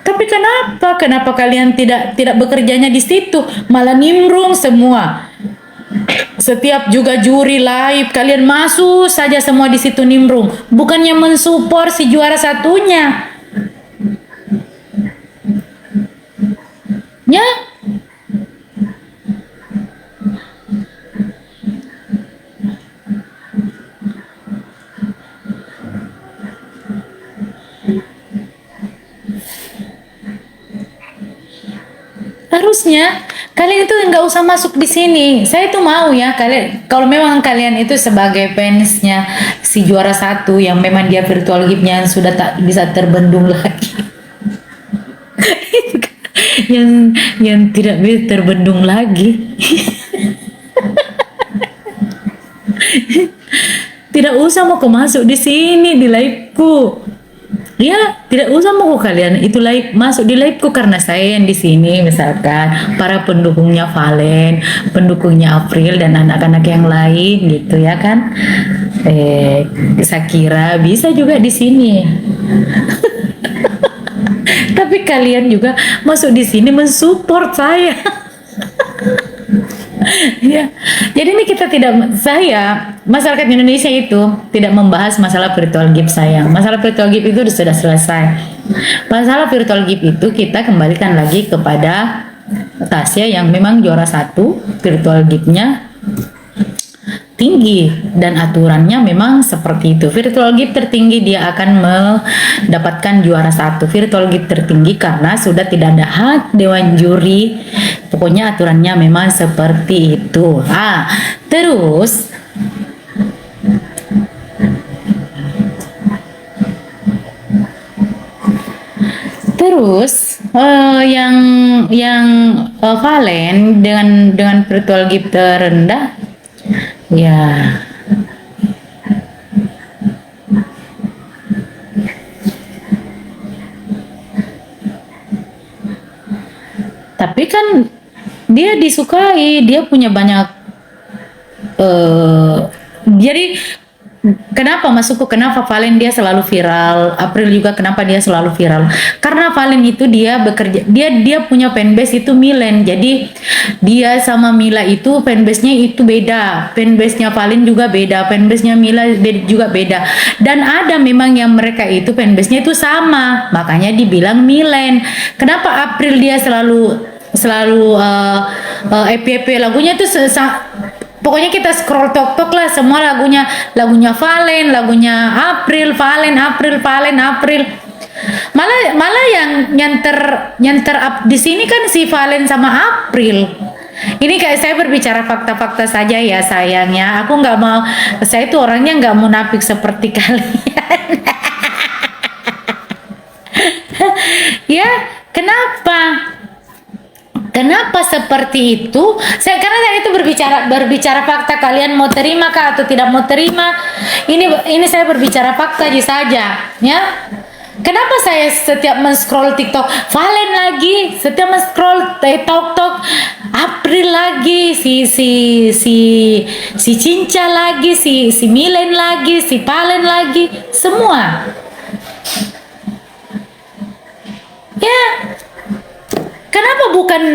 Tapi kenapa kalian tidak bekerjanya di situ, malah nimbrung semua? Setiap juga juri live kalian masuk saja semua di situ nimbrung, bukannya mensupport si juara satunya, ya. Harusnya kalian itu nggak usah masuk di sini. Saya tuh mau ya kalian, kalau memang kalian itu sebagai fansnya si juara satu yang memang dia virtual gift-nya sudah tak bisa terbendung lagi, yang tidak bisa terbendung lagi. Tidak usah mau masuk di sini di live-ku. Ya, tidak usah mau kalian itu live masuk di liveku, karena saya yang di sini misalkan para pendukungnya Valen, pendukungnya April dan anak-anak yang lain gitu ya kan. Saya kira bisa juga di sini. Tapi kalian juga masuk di sini mensupport saya. Ya, jadi ini kita masyarakat Indonesia itu tidak membahas masalah virtual gift saya. Masalah virtual gift itu sudah selesai. Masalah virtual gift itu kita kembalikan lagi kepada Tasya yang memang juara satu, virtual gift-nya tinggi dan aturannya memang seperti itu. Virtual gift tertinggi dia akan mendapatkan juara satu. Virtual gift tertinggi karena sudah tidak ada hak dewan juri. Pokoknya aturannya memang seperti itu. Terus yang Valen dengan virtual gift terendah, ya, tapi kan dia disukai, dia punya banyak jadi kenapa Valen dia selalu viral, April juga kenapa dia selalu viral, karena Valen itu dia bekerja, dia punya fanbase itu Milen, jadi dia sama Mila itu fanbase-nya itu beda, fanbase-nya Valen juga beda, fanbase-nya Mila juga beda, dan ada memang yang mereka itu fanbase-nya itu sama, makanya dibilang Milen. Kenapa April dia selalu FYP lagunya itu pokoknya kita scroll tok lah semua lagunya Valen, lagunya April, Valen, April. Malah malah yang nyanter up di sini kan si Valen sama April. Ini kayak saya berbicara fakta-fakta saja ya sayangnya. Aku nggak mau, saya itu orangnya nggak munafik seperti kalian. Ya, kenapa? Kenapa seperti itu? Saya karena tadi itu berbicara fakta, kalian mau terima kah atau tidak mau terima? Ini saya berbicara fakta aja saja, ya. Kenapa saya setiap men-scroll TikTok Valen lagi, setiap men-scroll TikTok April lagi, si Cinca lagi, si Milen lagi, si Valen lagi, semua. Ya, kenapa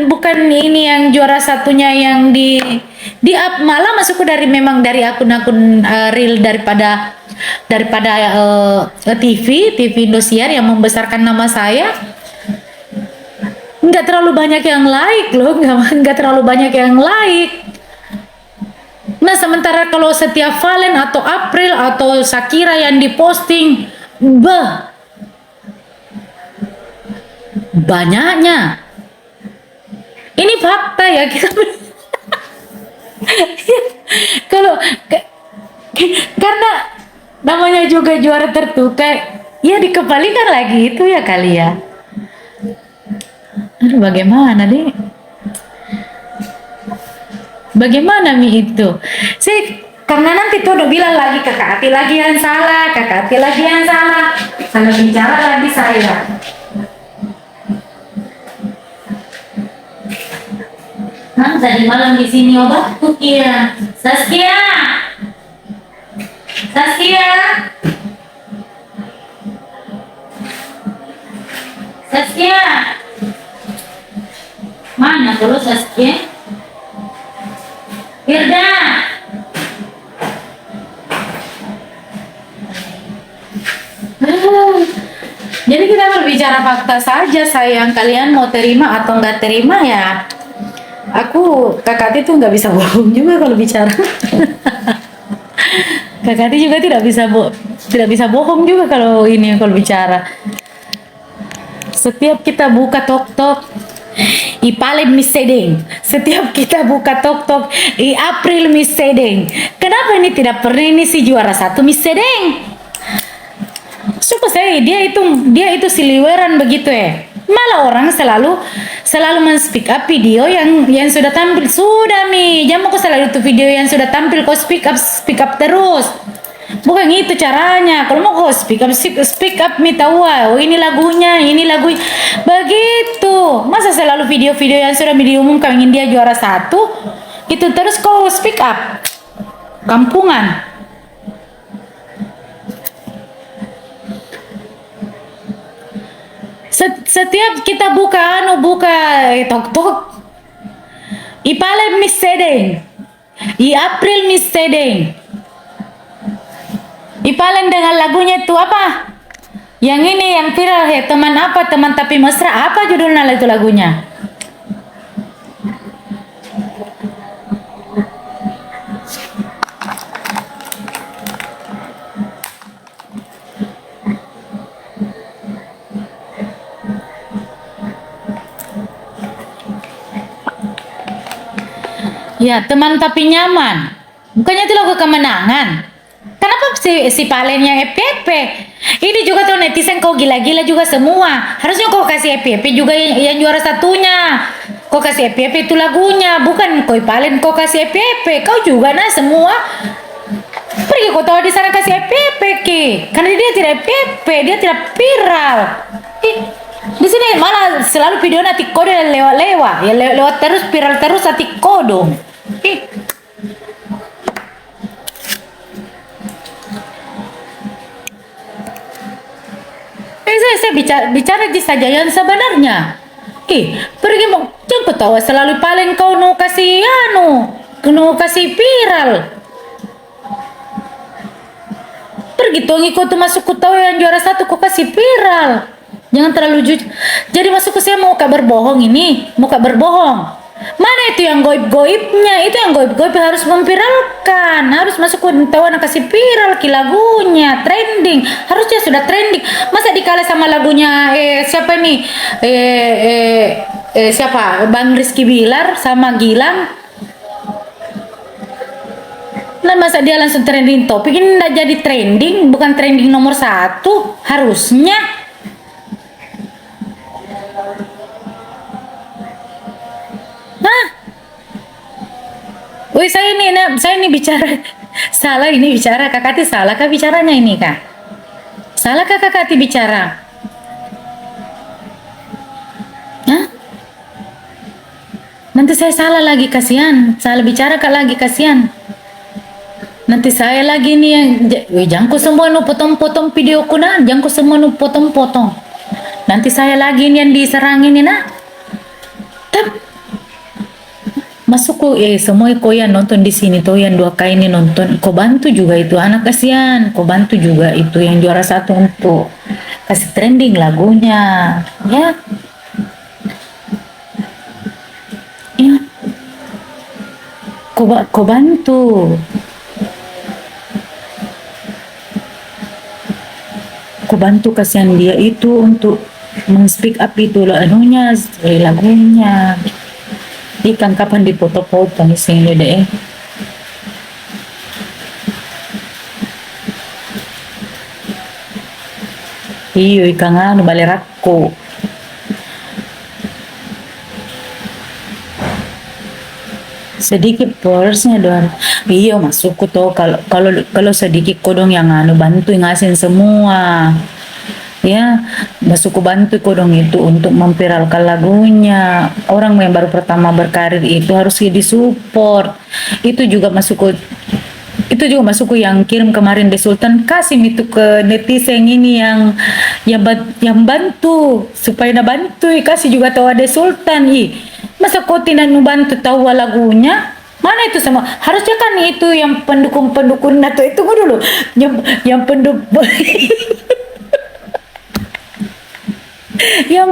bukan ini yang juara satunya yang di up, malah masukku dari memang dari akun-akun real daripada TV Indosiar yang membesarkan nama saya. Nggak terlalu banyak yang like loh, nggak terlalu banyak yang like. Nah, sementara kalau setiap Valen atau April atau Shakira yang diposting, banyaknya. Ini fakta ya kita. Kalau karena namanya juga juara tertukar, ya dikembalikan lagi itu ya kali ya. Aduh, bagaimana deh? Bagaimana Mi itu? Karena nanti tuh udah bilang lagi Kakak Ati lagi yang salah, Kakak Ati lagi yang salah. Salah bicara lagi saya. Tadi malam di sini obatku ya. Saskia. Saskia. Saskia. Mana terus Saskia? Firda. Jadi kita berbicara fakta saja sayang, kalian mau terima atau nggak terima ya. Aku Kakak Ati tuh nggak bisa bohong juga kalau bicara. Kakak Ati juga tidak bisa bohong juga kalau kalau bicara. Setiap kita buka tok i Valen misedeng. Setiap kita buka tok i April misedeng. Kenapa ini tidak pernah ini si juara satu misedeng? Suka saya dia itu siliweran begitu ya. Malah orang selalu men-speak up video yang sudah tampil. Sudah Mi, jangan kok selalu itu video yang sudah tampil kau speak up terus. Bukan itu caranya. Kalau mau kau speak up Mi tahu oh ini lagunya. Begitu. Masa selalu video-video yang sudah diumumkan ingin dia juara satu itu terus kau speak up. Kampungan. Setiap kita buka tok i Valen misedeng, i April misedeng, i Valen dengan lagunya itu apa? Yang ini yang viral ya, teman apa, teman tapi mesra, apa judulnya itu lagunya? Ya, teman tapi nyaman. Bukannya itu lagu kemenangan. Kenapa si Valen yang EPP? Ini juga tuh netizen kau gila-gila juga semua. Harusnya kau kasih EPP juga yang juara satunya. Kau kasih EPP itu lagunya, bukan kau Valen kau kasih EPP. Kau juga nah semua. Pergi kau tahu di sana kasih EPP ki. Karena dia tidak EPP, dia tidak viral. Di sini malah selalu video nanti kode lewat-lewat, ya lewat terus viral terus nanti kodong. Saya bicara di saja yang sebenarnya. Pergi mau jangan tahu selalu paling kau nu kasih viral. Pergi tuh ngikut tuh masuk ku tahu yang juara satu kau kasih viral. Jangan terlalu jujur. Jadi masuk ke saya mau kabar bohong ini, mau kabar bohong. Mana itu yang goib-goibnya? Itu yang goib-goib harus memviralkan, harus masuk ke tawana kasih viral ki lagunya, trending. Harusnya sudah trending. Masa dikalah sama lagunya siapa nih? Siapa? Bang Rizky Bilar sama Gilang. Nah, masa dia langsung trending topik ini nggak jadi trending, bukan trending nomor satu harusnya. Hah? Wih, saya ini bicara salah ini bicara Kakati salah kah bicaranya ini kak? Salah kah Kakati bicara? Hah? Nanti saya salah lagi kasihan, salah bicara kak lagi kasihan. Nanti saya lagi nih yang jangko semua nu potong-potong videoku nah, jangko semua nu potong-potong. Nanti saya lagi nih yang diserangin nih nah. Tap. Masuk semua kau yang nonton di sini tuh yang 2K ini nonton, kau bantu juga itu anak kasihan, kau bantu juga itu yang juara 1 untuk kasih trending lagunya, ya. Ya. Kau bantu. Aku bantu kasihan dia itu untuk men-speak up itu anunya lagunya. Ikan kapan dipoto-foto di sini deh. Iyo ikan anu balerako. Sedikit porsinya doang. Iya masuk tuh kalau sedikit kodong yang anu bantu ngasin semua. Ya, masuk bantu kodong itu untuk memviralkan lagunya. Orang yang baru pertama berkarir itu harus disupport. Itu juga masuk yang kirim kemarin di Sultan Kasim itu ke netizen ini yang bantu supaya bantu kasih juga tahu ada Sultan masa kau tidak membantu tahu lagunya mana itu sama harusnya kan itu yang pendukung atau itu dulu yang pendukung yang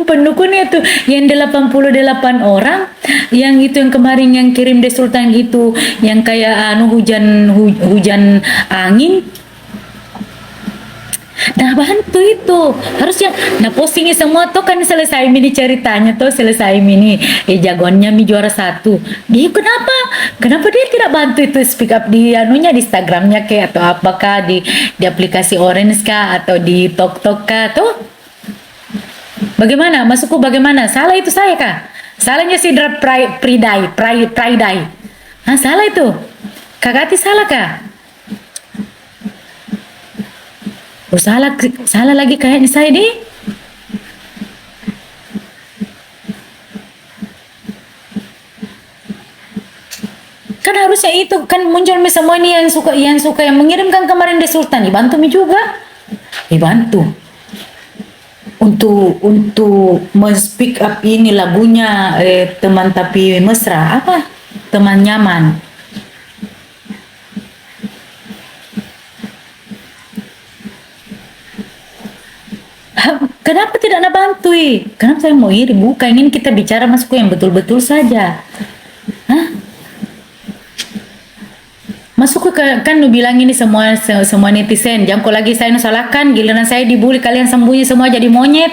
pendukungnya tuh yang 88 orang yang itu yang kemarin yang kirim di Sultan itu yang kayak hujan angin. Nah bantu itu harusnya postingnya semua tuh kan selesai mini ceritanya tuh selesai mini jagoannya mi juara 1 dia kenapa dia tidak bantu itu speak up di anunya di Instagramnya kayak atau apakah di aplikasi Orange kah atau di TokTok kah tuh bagaimana masukku bagaimana salah itu saya kah salahnya si Drap Pridai nah salah itu Kakati salah kah salah lagi kayaknya saya deh. Kan harusnya itu kan muncul semua ini yang suka yang mengirimkan kemarin di Sultan dibantu mi juga. Dibantu. Untuk men-speak up ini lagunya teman tapi mesra apa? Teman nyaman. Kenapa tidak nak bantu? Kenapa saya mau iri? Bukan ingin kita bicara masuk yang betul-betul saja. Hah? Masuk ke kan lu bilang ini semua netizen. Jangan kok lagi saya salahkan, giliran saya dibully kalian sembunyi semua jadi monyet.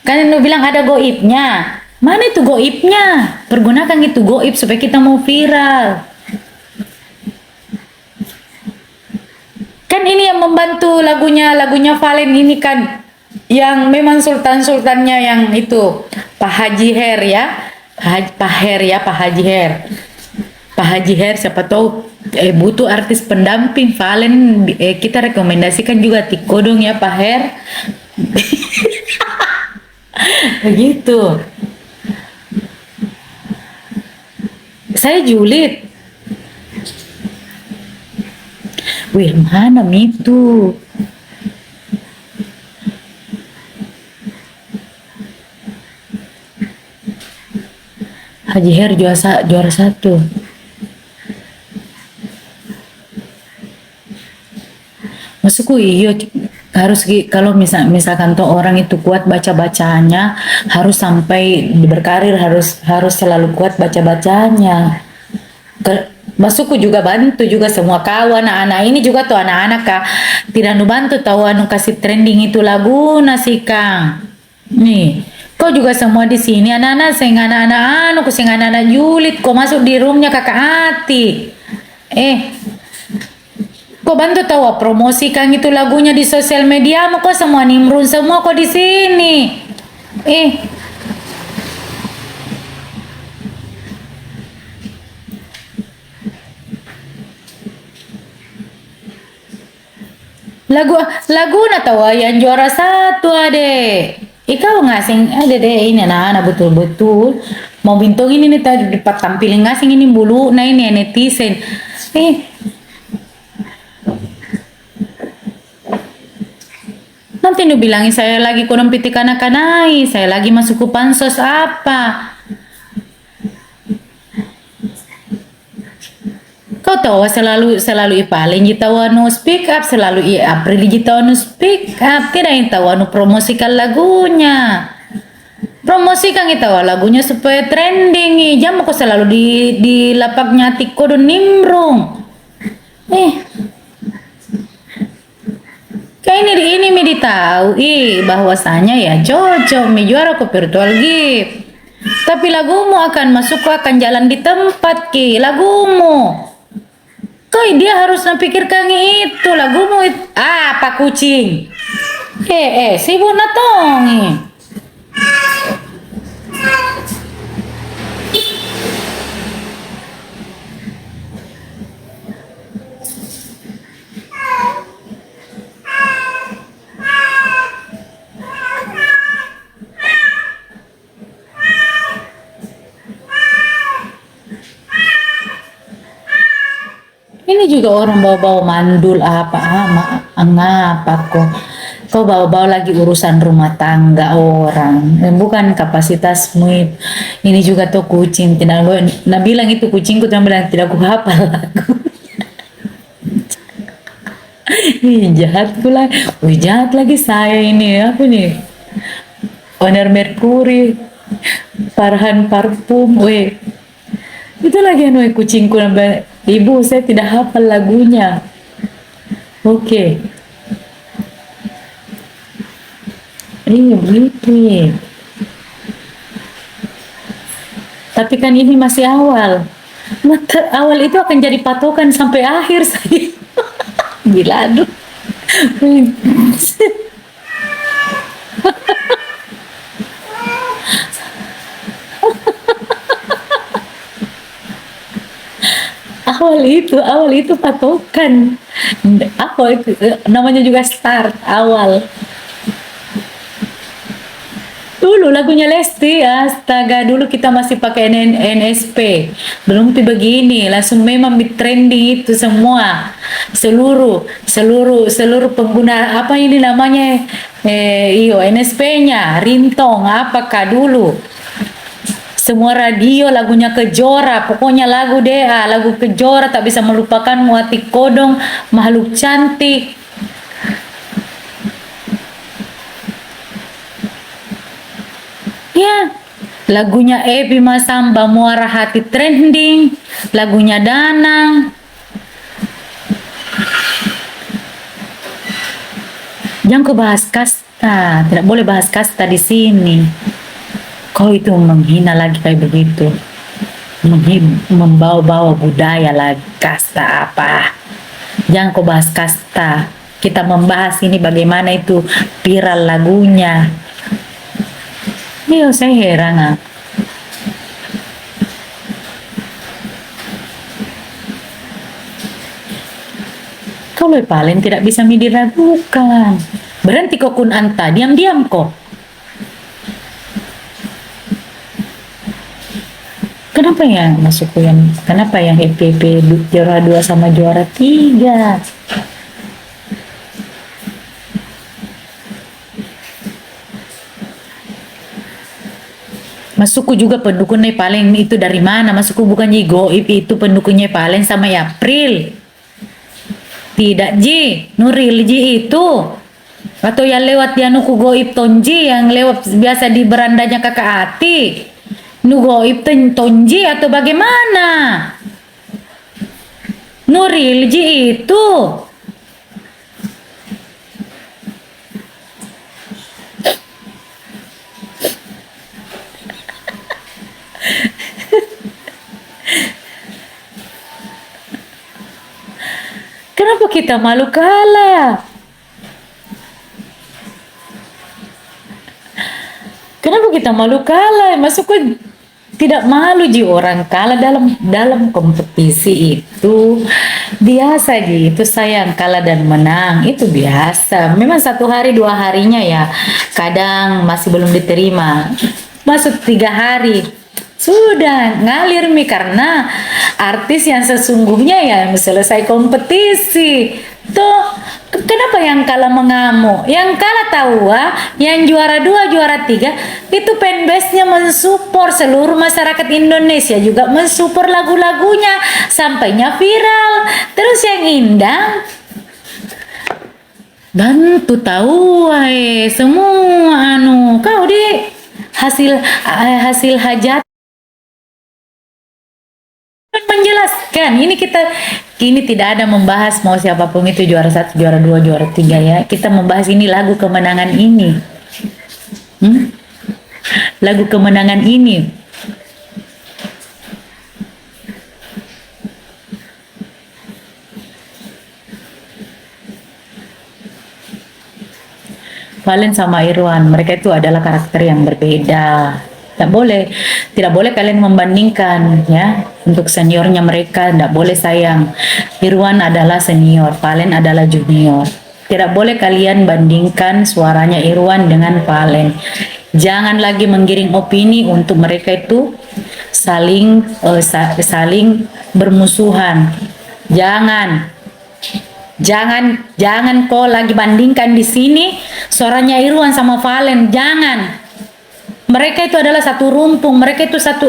Kan lu bilang ada goibnya. Mana itu goibnya? Pergunakan itu goib supaya kita mau viral. Kan ini yang membantu lagunya Valen ini kan yang memang sultannya yang itu Pak Haji Her ya Pak Haji Her siapa tahu butuh artis pendamping Valen kita rekomendasikan juga Tikodong ya Pak Her begitu saya julid wih mana itu Haji Her juara 1. Masukku iya Kalau misalkan tuh orang itu kuat baca bacanya, harus sampai berkarir, harus selalu kuat baca bacanya. Masukku juga bantu juga semua kawan anak-anak ini juga tuh anak-anak kak tidak nu bantu tahu anu kasih trending itu lagu nasi kang nih kau juga semua di sini anak-anak sing anak-anak anu sing anak-anak julid kau masuk di roomnya kakak hati kau bantu tahu promosikan itu lagunya di sosial media kok semua nimrun semua kok di sini lagu lagu na tawa yang juara satu ade ikaw ngasing ade deh ini anak-anak betul-betul mau bintang ini nih tadi dapat tampilin ngasing ini bulu nah ini netizen nanti nu bilangin saya lagi kurang pitik anak-kanai saya lagi masuk ke pansos apa kau tahu selalu ipalin tahu anu speak up selalu April tahu anu speak up tidak yang tahu anu promosikan lagunya promosikan tahu lagunya supaya trending jam aku selalu di lapaknya tiko dan nimbrung kayak ini mi ditahu bahwasanya ya cocok mi juara ke virtual gift tapi lagumu akan masuk akan jalan di tempat lagumu dia harus pikirkan itu lagumu apa kucing sibuk natong ini juga orang bawa-bawa mandul ngapa kok bawa-bawa lagi urusan rumah tangga orang bukan kapasitasmu ini juga tuh kucing tidak nah bilang itu kucingku dan bilang tidak ku hafal lagu jahat pula jahat lagi saya ini apa nih Honor Mercury Farhan Parfum itu lagi anu kucingku ibu saya tidak hafal lagunya oke. Iya begitu tapi kan ini masih awal awal itu akan jadi patokan sampai akhir saya gila aduh awal itu patokan apa itu namanya juga start awal dulu lagunya Lesti astaga dulu kita masih pakai NSP belum begini langsung memang trending itu semua seluruh pengguna apa ini namanya NSP-nya ringtone apakah dulu semua radio lagunya Kejora pokoknya lagu lagu Kejora tak bisa melupakan Muati Kodong makhluk cantik ya lagunya Evi Masamba Muara Hati trending lagunya Danang jangan kau bahas kasta tidak boleh bahas kasta di sini kau itu menghina lagi kayak begitu membawa-bawa budaya lagi kasta apa jangan kau bahas kasta kita membahas ini bagaimana itu viral lagunya saya heran kalau paling tidak bisa diragukan berhenti kok kun anta diam-diam kok kenapa yang masukku kenapa yang EPP juara 2 sama juara 3 masukku juga pendukungnya paling itu dari mana masukku bukannya Goib itu pendukungnya paling sama April tidak Ji Nuril Ji itu Atau yang lewat dia nuku goib Tonji yang lewat biasa di berandanya kakak Ati. Nu goib Tonji atau bagaimana? Nurilji itu. Kenapa kita malu kalah? Kenapa kita malu kalah? Masuk ke tidak malu ji orang kalah dalam kompetisi itu biasa ji, itu sayang kalah dan menang itu biasa. Memang satu hari dua harinya ya kadang masih belum diterima, masuk 3 hari sudah ngalir mi karena artis yang sesungguhnya ya selesai kompetisi tuh. Kenapa yang kalah mengamuk, yang kalah tahu yang juara 2 juara 3 itu fanbase-nya mensupport, seluruh masyarakat Indonesia juga mensupport lagu-lagunya sampainya viral. Terus yang Indang bantu tahu semua kau di hasil hajat menjelaskan. Ini tidak ada membahas mau siapapun itu juara 1 juara 2 juara 3 ya, kita membahas ini lagu kemenangan ini. Lagu kemenangan ini Valen sama Irwan, mereka itu adalah karakter yang berbeda. Tidak boleh kalian membandingkan ya. Untuk seniornya mereka tidak boleh sayang. Irwan adalah senior, Valen adalah junior. Tidak boleh kalian bandingkan suaranya Irwan dengan Valen. Jangan lagi menggiring opini untuk mereka itu saling bermusuhan. Jangan kau lagi bandingkan di sini suaranya Irwan sama Valen, jangan. Mereka itu adalah satu rumpung, mereka itu satu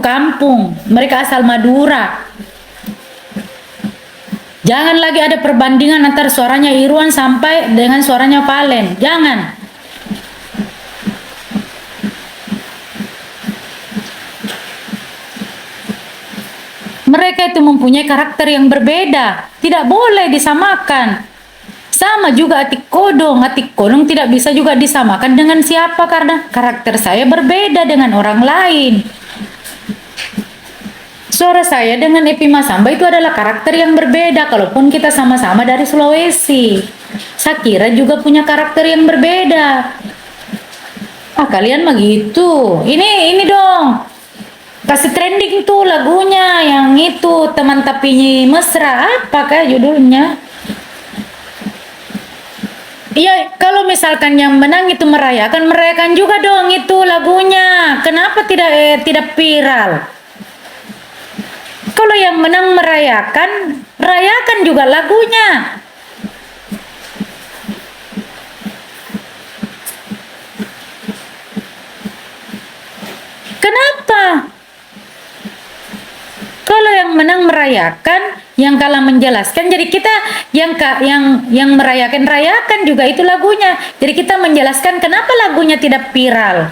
kampung, mereka asal Madura. Jangan lagi ada perbandingan antara suaranya Irwan sampai dengan suaranya Valen, jangan. Mereka itu mempunyai karakter yang berbeda, tidak boleh disamakan. Sama juga Atik Kodong tidak bisa juga disamakan dengan siapa karena karakter saya berbeda dengan orang lain. Suara saya dengan Epi Masamba itu adalah karakter yang berbeda, kalaupun kita sama-sama dari Sulawesi. Shakira juga punya karakter yang berbeda. Kalian mah gitu. Ini dong. Kasih trending tuh lagunya yang itu teman tapi mesra, apakah judulnya? Iya, kalau misalkan yang menang itu merayakan juga dong itu lagunya. Kenapa tidak viral? Kalau yang menang rayakan juga lagunya. Kenapa? Kalau yang menang merayakan, yang kalah menjelaskan. Jadi kita yang rayakan juga itu lagunya. Jadi kita menjelaskan kenapa lagunya tidak viral.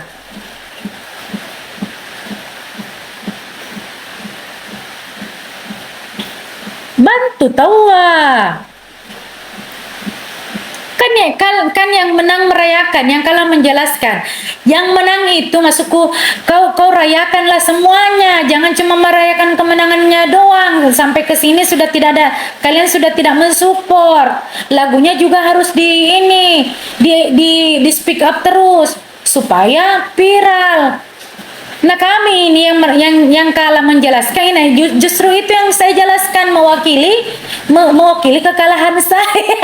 Bantu tahu kan yang menang merayakan, yang kalah menjelaskan. Yang menang itu maksudku kau rayakanlah semuanya, jangan cuma merayakan kemenangannya doang. Sampai ke sini sudah tidak ada, kalian sudah tidak mensupport. Lagunya juga harus di speak up terus supaya viral. Nah, kami ini yang kalah menjelaskan ini justru itu yang saya jelaskan, mewakili kekalahan saya.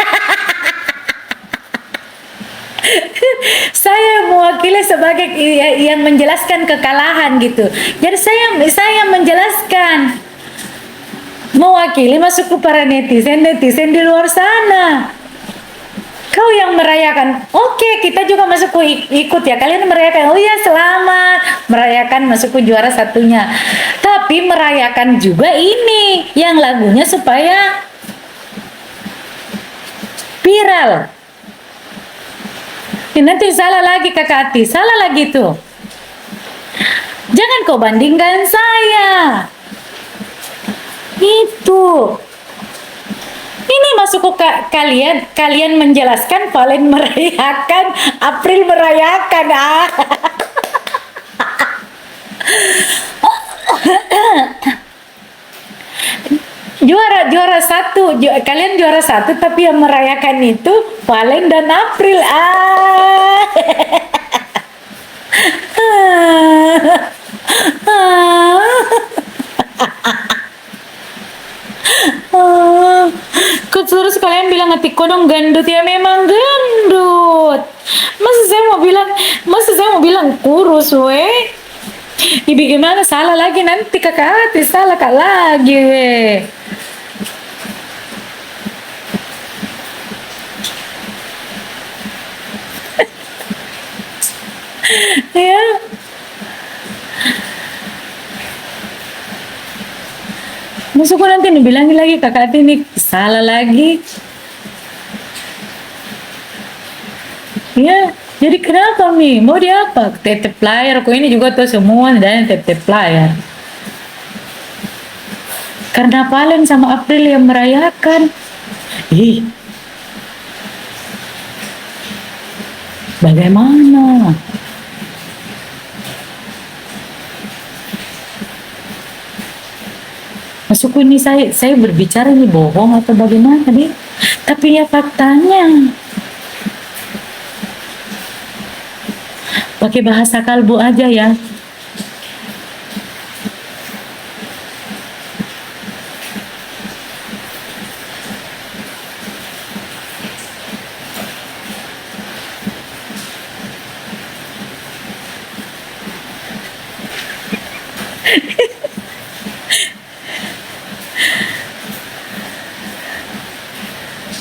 Saya mewakili sebagai yang menjelaskan kekalahan gitu. Jadi saya menjelaskan, mewakili masuk ke para netizen di luar sana. Kau yang merayakan, oke, kita juga masuk ikut ya. Kalian merayakan, oh ya selamat merayakan masuk ke juara satunya. Tapi merayakan juga ini yang lagunya supaya Viral. Nanti salah lagi Kakak Ati, salah lagi tuh. Jangan kau bandingkan saya. Itu. Ini masuk ke kalian menjelaskan Valen merayakan, April merayakan. Juara satu, kalian juara satu, tapi yang merayakan itu Valen dan April. Terus kalian bilang Ati Kodong gendut, ya memang gendut. Masa saya mau bilang kurus, weh. Ibi gimana salah lagi nanti Kakak Ati, salah Kak lagi, weh. Ya. Masuk nanti nih bilangin lagi Kakak Ati nih salah lagi. Ya, jadi kenapa nih? Mau dia apa? Tetep player, kok ini juga tuh semua dan tetep player. Karena Valen sama April yang merayakan. Ih, bagaimana? Masuk ini saya berbicara ini bohong atau bagaimana nih? Tapi ya faktanya. Pakai bahasa kalbu aja ya.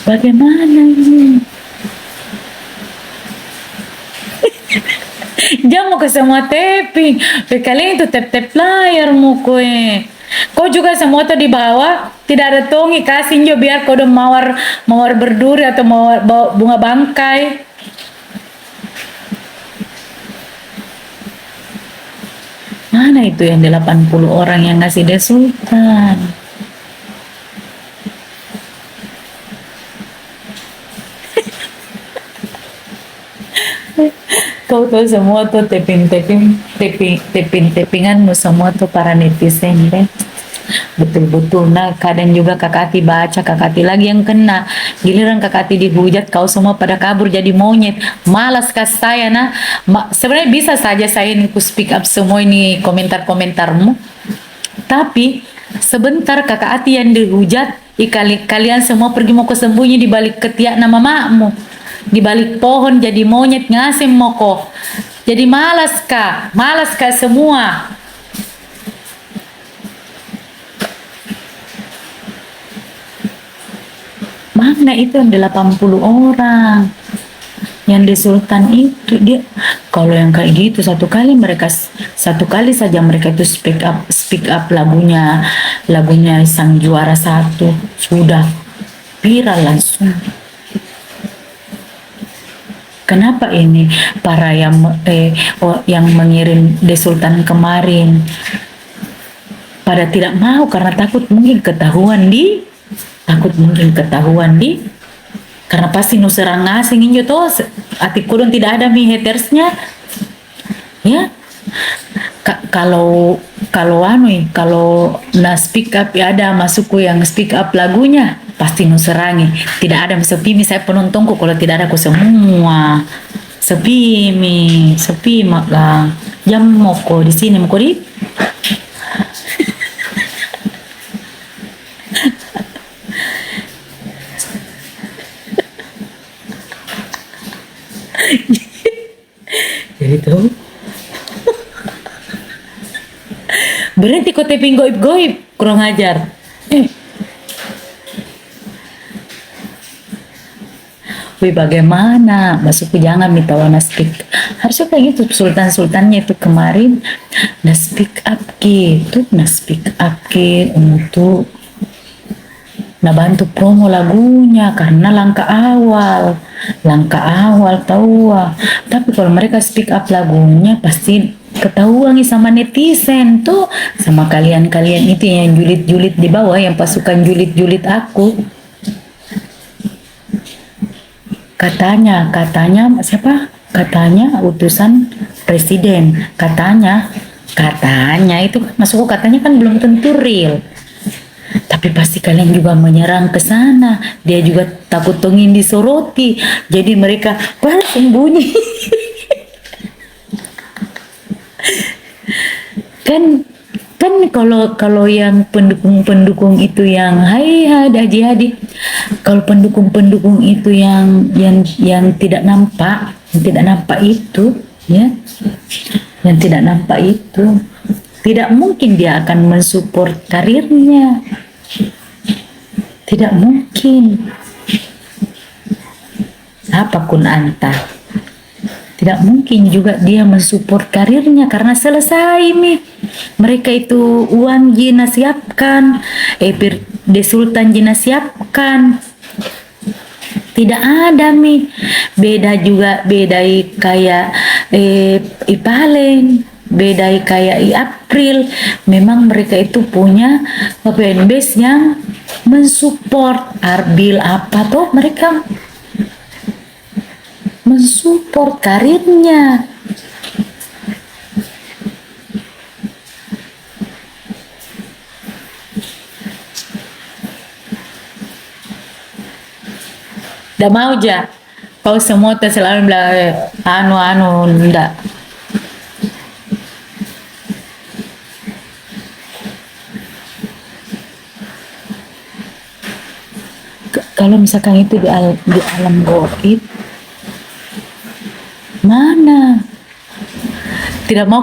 Bagaimana ini? Jangan mau ke semua tapping. Kalian itu tap-tap layar mau kue. Kau juga semua tuh di bawah tidak ada tongi kasih jo biar kau udah mawar berduri atau mawar bunga bangkai. Mana itu yang 80 orang yang ngasih dia sultan? Kau tuh semua tuh tappinganmu semua tuh para netizen deh. Betul-betul. Nah, kadang juga Kakak Ati baca, Kakak Ati lagi yang kena. Giliran Kakak Ati dihujat, kau semua pada kabur jadi monyet. Malas kas saya, nah. Sebenarnya bisa saja saya ini ku speak up semua ini komentar-komentarmu. Tapi sebentar Kakak Ati yang dihujat, kalian semua pergi mau kesembunyi di balik ketiak nama makmu. Di balik pohon jadi monyet ngasih moko. Jadi malas kah semua. Mana itu yang 80 orang yang di Sultan itu, dia kalau yang kayak gitu satu kali saja mereka itu speak up lagunya sang juara satu sudah viral langsung. Kenapa ini para yang mengirim The Sultan kemarin pada tidak mau karena takut mungkin ketahuan karena pasti nuserang ngasing injo toh Ati Kodong tidak ada mi hatersnya ya. Kalau na speak up ya ada masukku yang speak up lagunya pasti nuserangi tidak ada sepi mi saya penontonku kalau tidak ada aku semua sepi mak lah jam moko di sini moko di jadi tuh berhenti kok taping goib kurang ajar. Wih bagaimana masukku jangan minta wana speak harusnya kayak gitu sultannya itu kemarin na speak up gitu untuk Nah bantu promo lagunya karena langkah awal tahu. Tapi kalau mereka speak up lagunya pasti ketahuan nih sama netizen tuh, sama kalian-kalian itu yang julid-julid di bawah, yang pasukan julid-julid aku. Katanya siapa? Katanya utusan presiden. Katanya itu kan masuk katanya kan belum tentu real. Tapi pasti kalian juga menyerang ke sana. Dia juga takut tongin disoroti. Jadi mereka sembunyi. kan kan kalau yang pendukung-pendukung itu yang hai haji, kalau pendukung-pendukung itu yang tidak nampak, itu ya, yang tidak nampak itu tidak mungkin dia akan mensupport karirnya, tidak mungkin. Apapun anta, tidak mungkin juga dia mensupport karirnya karena selesai nih. Mereka itu uang jina siapkan, de Sultan jina siapkan. Tidak ada mi. Beda juga bedai kayak Ipaleng, bedai kayak April. Memang mereka itu punya fanbase yang mensupport Arbil apa tuh, mereka mensupport karirnya. Udah mau aja kau semua selalu bilang anu enggak. Kalau misalkan itu di alam goib, mana tidak mau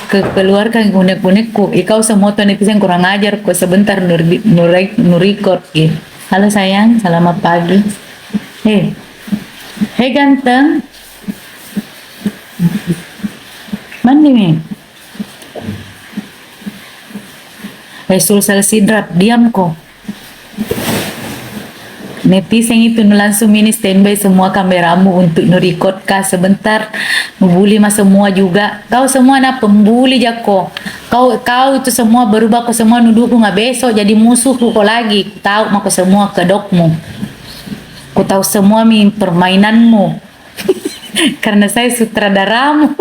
keluarkan unek-unekku. Kau semua tuh netizen kurang ajar kok, sebentar record gitu. Halo sayang, selamat pagi. Hei ganteng, mandi nih. Sulsel sidrap, diam kok. Netizen itu langsung ini standby semua kameramu untuk nge-record kah sebentar, ngebully mas semua juga. Kau semua na pembuli jako. Kau itu semua berubah, kau semua nuduhku nggak besok jadi musuh kok lagi. Tahu mau semua kedokmu. Ku tahu semua permainanmu. Karena saya sutradaramu.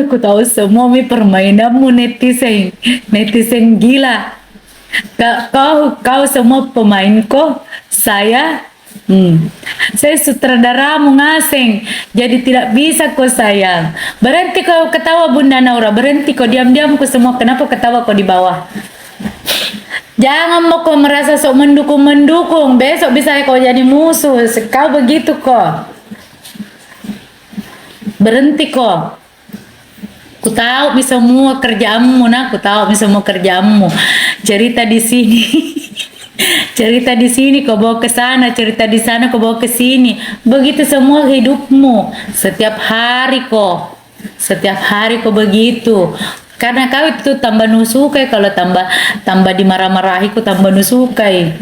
Aku tahu semua permainanmu netizen gila. Kau semua pemainku, saya sutradaramu ngaseng, jadi tidak bisa kau sayang. Berhenti kau ketawa Bunda Naura, berhenti kau diam-diam kau semua. Kenapa ketawa kau di bawah? Jangan mau kau merasa sok mendukung, besok bisa kau jadi musuh. Kau begitu kok. Berhenti kok. Ku tahu semua kerjaanmu, ku tahu semua kerjaanmu. Cerita di sini. Cerita di sini kau bawa ke sana, cerita di sana kau bawa ke sini. Begitu semua hidupmu. Setiap hari kau begitu. Karena kau itu tambah nusukai, kalau tambah dimarah-marahi ku tambah nusukai.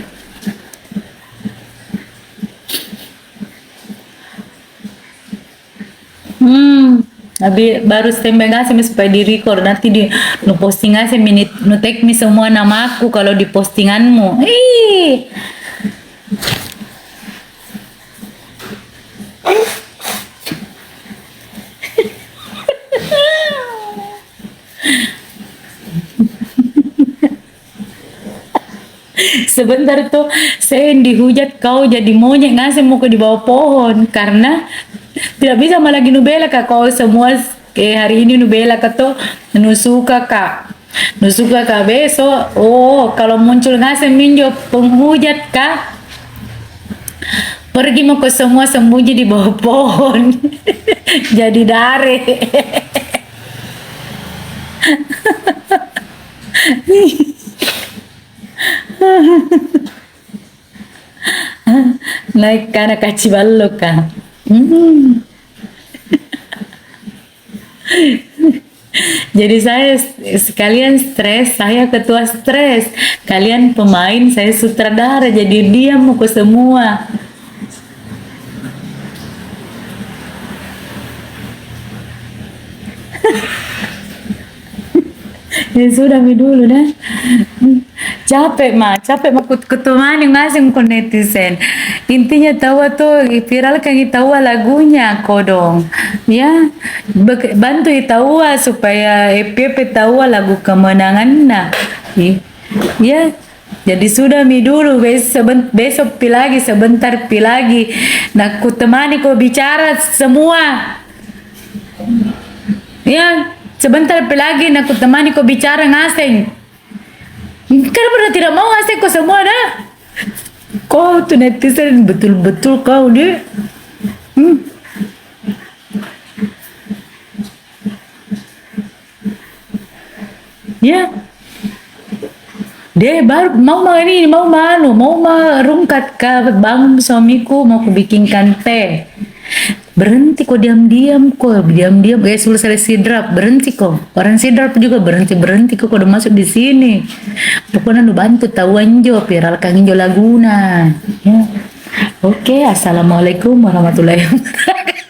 Tapi baru standby ngasih supaya di record nanti di nu posting ngasih nu tag semua namaku kalau di postinganmu. Sebentar tuh saya dihujat kau jadi monyet ngasih muka di bawah pohon karena tidak bisa malah lagi nubela kak. Kau semua hari ini nubela kak tuh nusuka kak besok. Kalau muncul ngasih minjo penghujat kak, pergi mau ke semua sembunyi di bawah pohon. Jadi dare. Naik karena kaci ballo kak. Jadi saya sekalian stres, saya ketua stres. Kalian pemain, saya sutradara. Jadi dia mau ke semua. Ya sudah mi dulu dah. Capek mah kutumani masing ke netizen. Intinya tahu tuh viral kan tahu lagunya kodong. Ya, bantu tahu supaya EPP tahu lagu kemenangan nah. Ya, jadi sudah mi dulu besok pi lagi sebentar pi lagi. Nah, kutemani kau bicara semua. Ya, sebentar lagi aku temani kau bicara ngaseng. Kenapa pernah tidak mau ngaseng kau semua dah? Kau tuh netizen betul-betul kau deh. Hmm. Ya, deh baru mau merungkat ke bang suamiku mau kubikinkan teh. Berhenti kok diam-diam selesai sidrap berhenti kok orang sidrap juga berhenti kok udah masuk di sini pokoknya nu bantu tahu anjo viral kanginjo laguna ya. Oke, assalamualaikum warahmatullahi wabarakatuh.